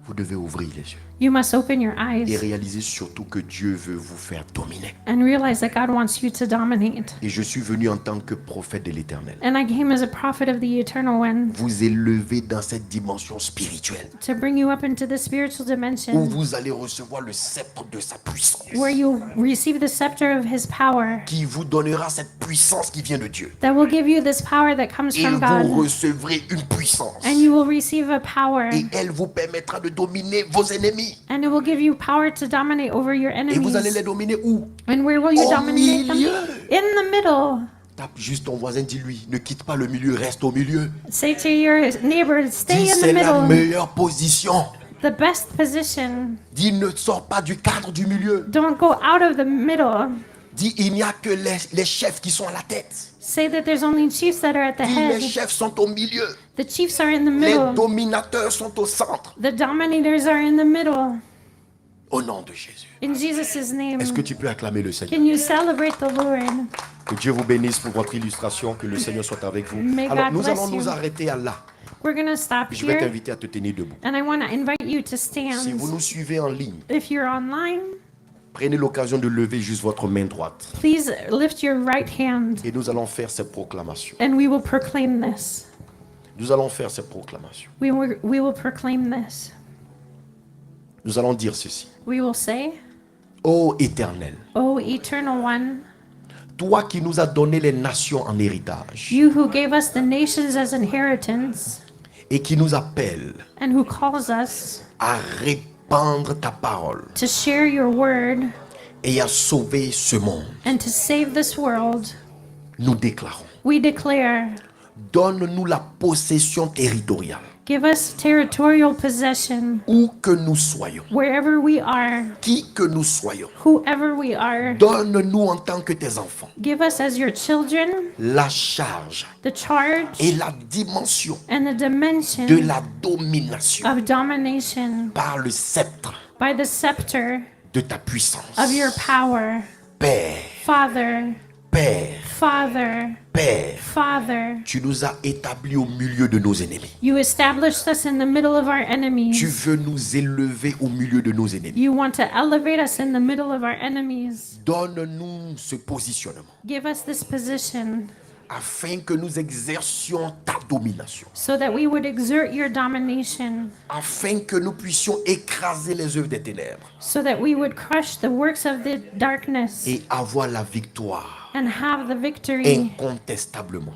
Vous devez ouvrir les yeux You must open your et eyes réaliser surtout que Dieu veut vous faire dominer. and realize that God wants you to dominate. Et je suis venu en tant que prophète de l'Éternel And I came as a prophet of the Eternal One vous élever dans cette dimension spirituelle to bring you up into the spiritual où dimension vous allez recevoir le sceptre de sa puissance where you receive the scepter of his power qui vous donnera cette puissance qui vient de Dieu. that will give you this power that comes Et from vous God. recevrez une puissance And you will receive a power, et elle vous permettra de dominer vos ennemis. and it will give you power to dominate over your Et vous allez enemies. les dominer où? And where will you Au dominate them? milieu. In the middle. Tape juste ton voisin, dis-lui, ne quitte pas le milieu, reste au milieu. Say to your neighbor, stay Dis, in the c'est la middle. meilleure position. The best position. Dis, ne sors pas du cadre du milieu. Don't go out of the middle. Dis, il n'y a que les chefs qui sont à la tête. Say that there's only chiefs that are at the Dis, les head. chefs sont au milieu. The chiefs are in the Les middle. dominateurs sont au centre. The dominators are in the middle. Au nom de Jésus. In Jesus' name. Est-ce que tu peux acclamer le Seigneur? Can you celebrate the Lord? Que Dieu vous bénisse pour votre illustration. Que le Seigneur soit avec vous. May Alors, God nous bless allons nous you. arrêter à là. We're going to stop Je vais here. t'inviter à te tenir debout. And I want to invite you to Si stand. vous nous suivez en ligne, If you're online, prenez l'occasion de lever juste votre main droite. please lift your right hand Et nous allons faire cette proclamation. and we will proclaim this. Nous allons faire cette proclamation. We will proclaim this. Nous allons dire ceci. We will say, Ô Éternel, O Eternal One, toi qui nous as donné les nations en héritage you who gave us the nations as inheritance et qui nous appelle and who calls us à répandre ta parole to share your word et à sauver ce monde, and to save this world, nous déclarons, we declare, donne-nous la possession territoriale, give us territorial possession où que nous soyons, wherever we are, qui que nous soyons. whoever we are. Donne-nous en tant que tes enfants Give us as your children la charge the charge et la dimension and the dimension de la domination of domination par le sceptre by the scepter de ta puissance. of your power. Père, Father, Père, Father, Père, Father, tu nous as établis au milieu de nos ennemis. you established us in the middle of our Tu enemies. veux nous élever au milieu de nos ennemis. You want to elevate us in the middle of our enemies. Donne-nous ce positionnement Give us this position afin que nous exercions ta domination, so that we would exert your domination, afin que nous puissions écraser les œuvres des ténèbres so that we would crush the works of the darkness et avoir la victoire and have the victory incontestablement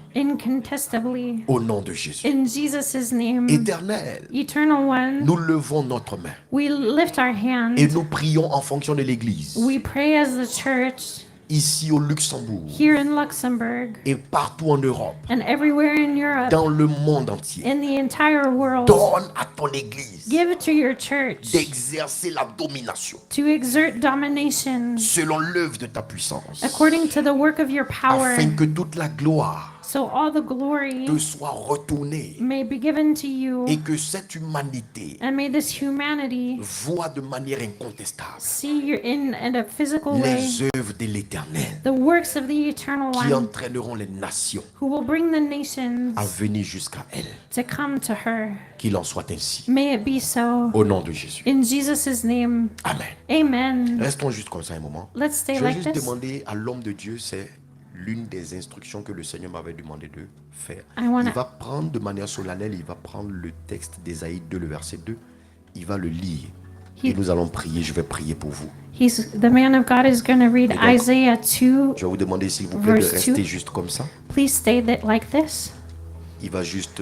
incontestably. au nom de Jésus. In Jesus' name, Éternel, Eternal One, nous levons notre main we lift our hand. et nous prions en fonction de l'Église, We pray as the church ici au Luxembourg here in Luxembourg et partout en Europe, and everywhere in Europe, dans le monde entier. in the entire world. Donne à ton Église Give it to your church d'exercer la domination to exert domination selon l'œuvre de ta puissance, according to the work of your power, afin que toute la gloire so all the glory te soit retournée may be given to you, et que cette humanité and may this humanity voit de manière incontestable see you in a physical way les œuvres de l'Éternel the works of the Eternal qui One, entraîneront les nations who will bring the nations à venir jusqu'à elle. to come to her. Qu'il en soit ainsi. May it be so. Au nom de Jésus. In Jesus' name, Amen. amen. Restons juste comme ça un moment. Let's stay Je vais like juste this. demander à l'homme de Dieu, c'est l'une des instructions que le Seigneur m'avait demandé de faire. I wanna- Il va prendre de manière solennelle, il va prendre le texte d'Ésaïe 2, le verset 2, il va le lire. Et nous allons prier, je vais prier pour vous. The man of God is going to read donc, Isaiah 2. Je vais vous demander s'il vous plaît de Verse rester 2. juste comme ça. Please stay like this. Il va juste,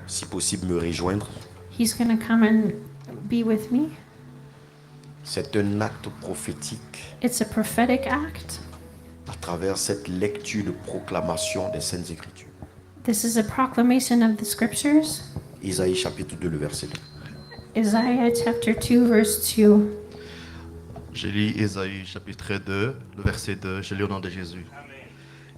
si possible, me rejoindre. He's going to come and be with me. C'est un acte prophétique It's a prophetic act à travers cette lecture de proclamation des Saintes Écritures. This is a proclamation of the scriptures. Isaïe chapitre 2, le verset 2. Isaiah chapter 2, verse 2. Je lis Ésaïe chapitre 2, le verset 2, je lis au nom de Jésus.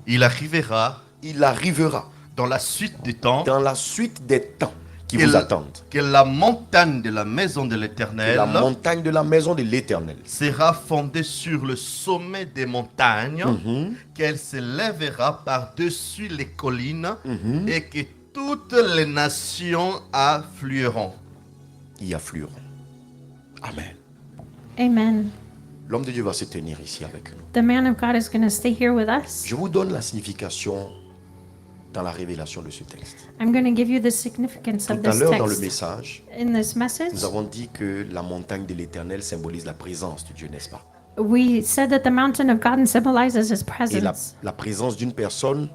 Il arrivera Il arrivera dans la suite du temps dans la suite des temps qui que vous la- attendent. que la montagne de la maison de Que l'Éternel la montagne de la maison de l'Éternel sera fondée sur le sommet des montagnes, qu'elle s'élèvera par-dessus les collines et que toutes les nations afflueront. y afflueront. Amen. Amen. L'homme de Dieu va se tenir ici avec nous. The man of God is going to stay here with us. Je vous donne la signification dans la révélation de ce texte. I'm going to give you the significance Tout of à this l'heure, dans le text. message, In this message, nous avons dit que la montagne de l'Éternel symbolise la présence de Dieu, n'est-ce pas? we said that the mountain of God symbolizes his Et presence. la présence d'une personne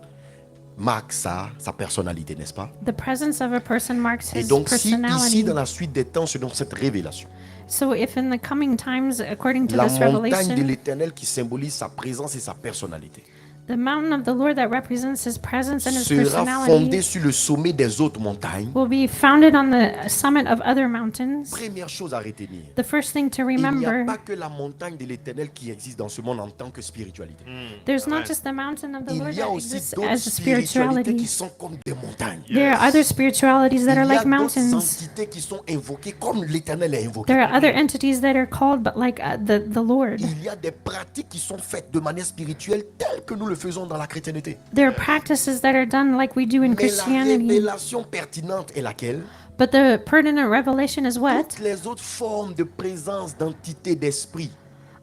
marque sa personnalité, n'est-ce pas? The presence of a person marks Et his donc, si ici, personality. dans la suite des temps, selon cette révélation, So if in the coming times, according to la this montagne de revelation, l'Éternel qui symbolise sa présence et sa personnalité the mountain of the Lord that represents his presence and his sera fondée personality sur le sommet des autres montagnes. will be founded on the summit of other mountains. Première chose à retenir. The first thing to Il n'y a remember, pas que la montagne de l'Éternel qui existe dans ce monde en tant que spiritualité. there's not just the mountain of the Il Lord y a that aussi exists d'autres as a spiritualités spirituality. qui sont comme des montagnes. There are other spiritualities that Il are y a like d'autres mountains. entités qui sont invoquées comme l'Éternel est invoqué. There are other entities that are called but like the Lord. Il y a des pratiques qui sont faites de manière spirituelle telles que nous le faisons dans la chrétienté. There are practices that are done like we do in Mais la Christianity. révélation pertinente est laquelle? But the pertinent revelation is what? Toutes les autres formes de présence, d'entité, d'esprit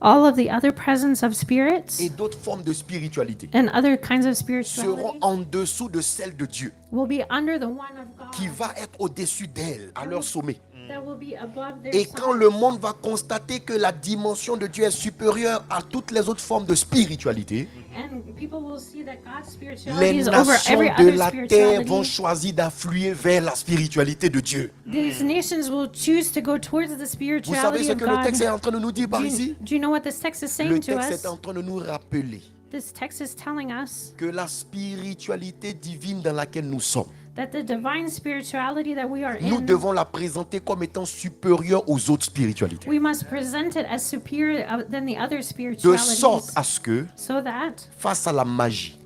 All of the other presence of spirits et d'autres formes de spiritualité and other kinds of seront spirituality en dessous de celle de Dieu, will be under the one of qui God va être au-dessus d'elle, à leur sommet. that will be above their Et quand summit. le monde va constater que la dimension de Dieu est supérieure à toutes les autres formes de spiritualité, And people will see that God's les spirituality is over nations every de other la terre vont spirituality. choisir d'affluer vers la spiritualité de Dieu. These nations will choose to go towards the Vous savez spirituality ce of que le God. texte est en train de nous dire par ici? Do you know what this text is Le saying to texte us? est en train de nous rappeler This text is telling us que la spiritualité divine dans laquelle nous sommes, that the divine spirituality that we are nous in, devons la présenter comme étant supérieure aux autres spiritualités. we must present it as superior than the other De spiritualities, sorte à ce que, so that face à la magie,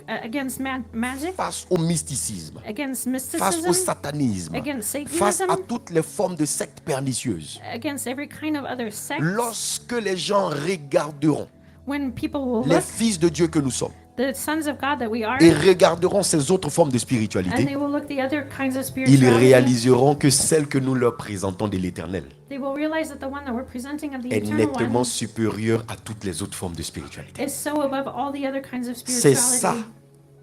against magic, face au mysticisme, against face au mysticism, satanisme, against face Satanism, à toutes les formes de sectes pernicieuses, against every kind of other sect, lorsque les gens regarderont when people will les look, fils de Dieu que nous sommes the sons of God that we are, et regarderont ces autres formes de and spiritualité, they will look the other kinds of ils spirituality, réaliseront que celle que nous leur présentons de l'éternel they will realize that the one that we're presenting of the est eternal nettement one supérieure à toutes les autres formes de spiritualité. is so above all the other kinds of C'est ça, spirituality.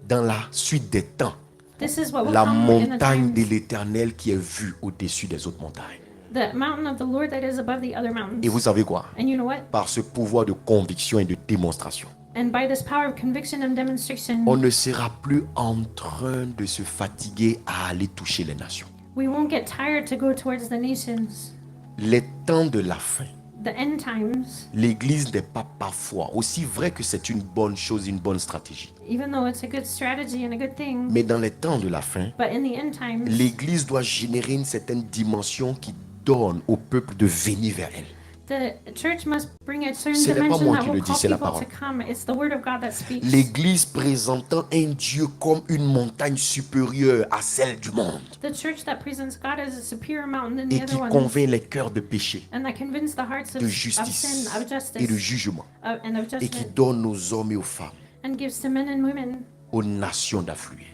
dans la suite des temps, This is what will la come in the montagne de times. l'éternel qui est vue au-dessus des autres montagnes. The mountain of the Lord that is above the other mountains. Et vous savez quoi? And you know what? Par ce pouvoir de conviction et de démonstration, And by this power of conviction and demonstration, on ne sera plus en train de se fatiguer à aller toucher les nations. we won't get tired to go towards the nations. Les temps de la fin, The end times, l'Église n'est pas parfois, aussi vrai que c'est une bonne chose, une bonne stratégie. even though it's a good strategy and a good thing, Mais dans les temps de la fin, but in the end times, l'Église doit générer une certaine dimension qui donne au peuple de venir vers elle. the church must bring a certain Ce n'est pas dimension moi that qui will le dis, call c'est la people parole. to come. It's the word of God that speaks. L'Église présentant un Dieu comme une montagne supérieure à celle du monde The church that presents God as a superior mountain than the et qui other ones, convainc les cœurs de péché, and that convince the hearts of de sin, justice of et de justice, jugement and of et qui judgment, donne aux hommes et aux femmes, and gives to men and women aux nations d'affluer.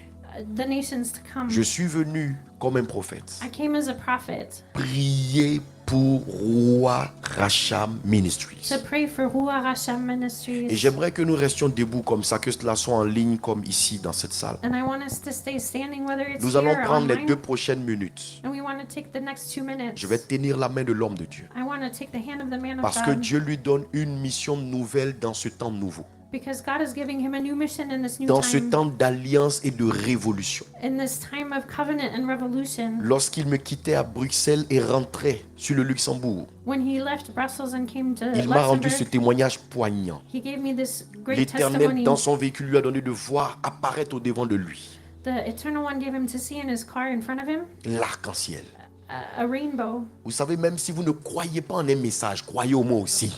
the nations to come. Je suis venu comme un prophète I came as a prophet prier pour Roi Racham Ministries. to pray for Ruach Hashem Et Ministries. j'aimerais que nous restions debout comme ça, que cela soit en ligne comme ici dans cette salle. And I want us to stay standing whether it's Nous allons here or prendre les online. 2 prochaines minutes. And we want to take the next 2 minutes. Je vais tenir la main de l'homme de Dieu. I want to take the hand of the man of Parce que God. Dieu lui donne une mission nouvelle dans ce temps nouveau. Because God is giving him a new mission in this new Dans ce time. temps d'alliance et de révolution. In this time of covenant and revolution. Lorsqu'il me quittait à Bruxelles et rentrait sur le Luxembourg, When he left Brussels and came to il m'a rendu ce Luxembourg, témoignage poignant. he gave me this great L'Éternel, testimony. dans son véhicule, lui a donné de voir apparaître au devant de lui The Eternal One gave him to see in his car in front of him l'arc-en-ciel. a rainbow. Vous savez, même si vous ne croyez pas en un message, croyez au moins aussi.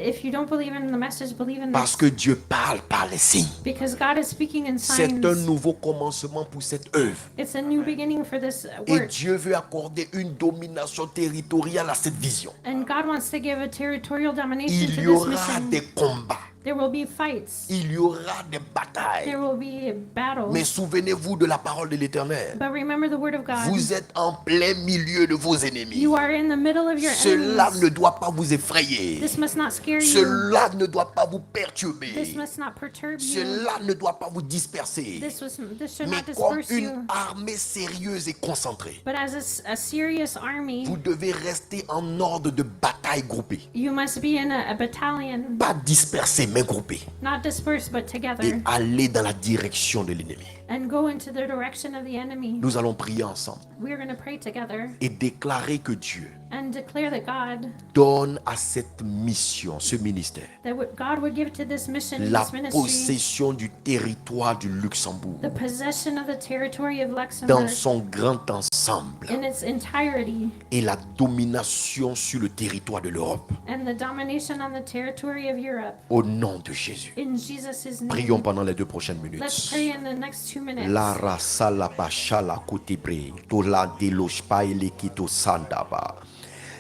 If you don't believe in the message, believe in Parce this. que Dieu parle par les signes. Because God is speaking in C'est signs. un nouveau commencement pour cette œuvre. It's a new beginning for this Et work. Dieu veut accorder une domination territoriale à cette vision. And God wants to give a territorial domination Il to y this aura mission. des combats. There will be fights. Il y aura des batailles. There will be battles. Mais souvenez-vous de la parole de l'Éternel. But remember the word of God. Vous êtes en plein milieu de vos ennemis. You are in the middle of your Cela enemies. ne doit pas vous effrayer. This must not scare you. Cela ne doit pas vous This perturber. must not perturb you. Cela ne doit pas vous disperser. This should Mais not comme disperse une you. armée sérieuse et concentrée, But as a serious army, vous devez rester en ordre de bataille groupée. you must be in a battalion, Pas dispersé, mais groupé. not dispersed but Et together, aller dans la direction de l'ennemi. and go into the direction of the enemy. Nous allons prier ensemble We're going to pray together et déclarer que Dieu and declare that God, donne à cette mission, ce ministère, God would give to this mission, la this ministry, possession du territoire du Luxembourg the possession of the territory of dans Luxembourg son grand ensemble in its entirety, et la domination sur le territoire de l'Europe. and the domination on the territory of Europe. Au nom de Jésus. In Jesus' name. Prions pendant les 2 prochaines Let's minutes. pray in the next 2 minutes. La rasa la pasha la kotibre, to la delosh pa elekito sandaba.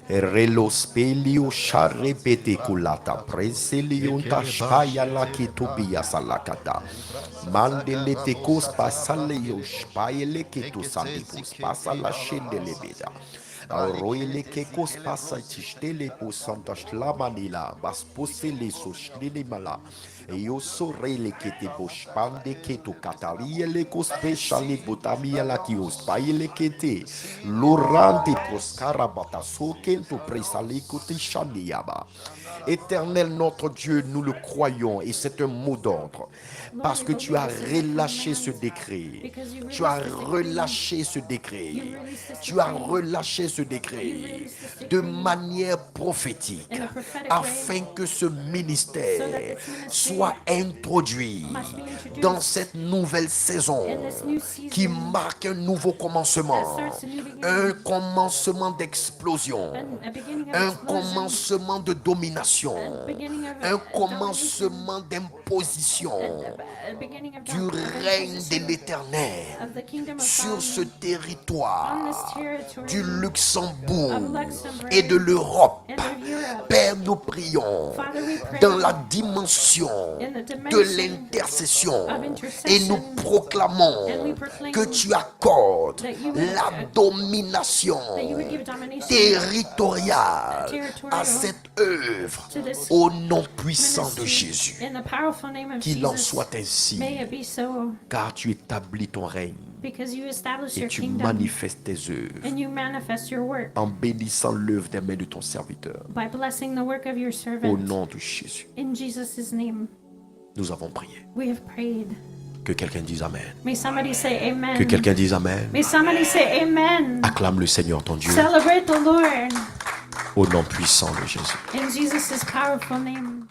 Relo spelio share pete kulata, preselio tashpaya la kitubia salakata. Mandele te kos pasaleo shpaele kito sandipus, pasala shendele beda. Roile ke kos pasa tishtele po santa shlamanila, bas posele so shlele mala. Yo sorele ke te boshpande ke to kataria le kos peshale botamia la kios paile ke te. Lorante proskara bataso kento presale kote shaniaba. Éternel notre Dieu, nous le croyons et c'est un mot d'ordre. Parce que tu as relâché ce décret. Tu as relâché ce décret. Tu as relâché ce décret de manière prophétique afin que ce ministère soit introduit dans cette nouvelle saison qui marque un nouveau commencement, un commencement d'explosion, un commencement de domination, un commencement d'imposition du règne de l'Éternel sur ce territoire du Luxembourg et de l'Europe. Père, nous prions dans la dimension de l'intercession et nous proclamons que tu accordes la domination territoriale à cette œuvre au nom puissant de Jésus. Qu'il en soit ainsi, May it be so, car tu établis ton règne because you establish et your tu kingdom manifestes tes œuvres and you manifest your work en bénissant l'œuvre des mains de ton serviteur. by blessing the work of your Au servant. nom de Jésus, In Jesus' name, nous avons prié. we have prayed. Que quelqu'un dise Amen. May somebody say Que amen. quelqu'un dise Amen. May somebody say amen. Acclame le Seigneur ton Dieu Celebrate the Lord au nom puissant de Jésus. in Jesus' powerful name.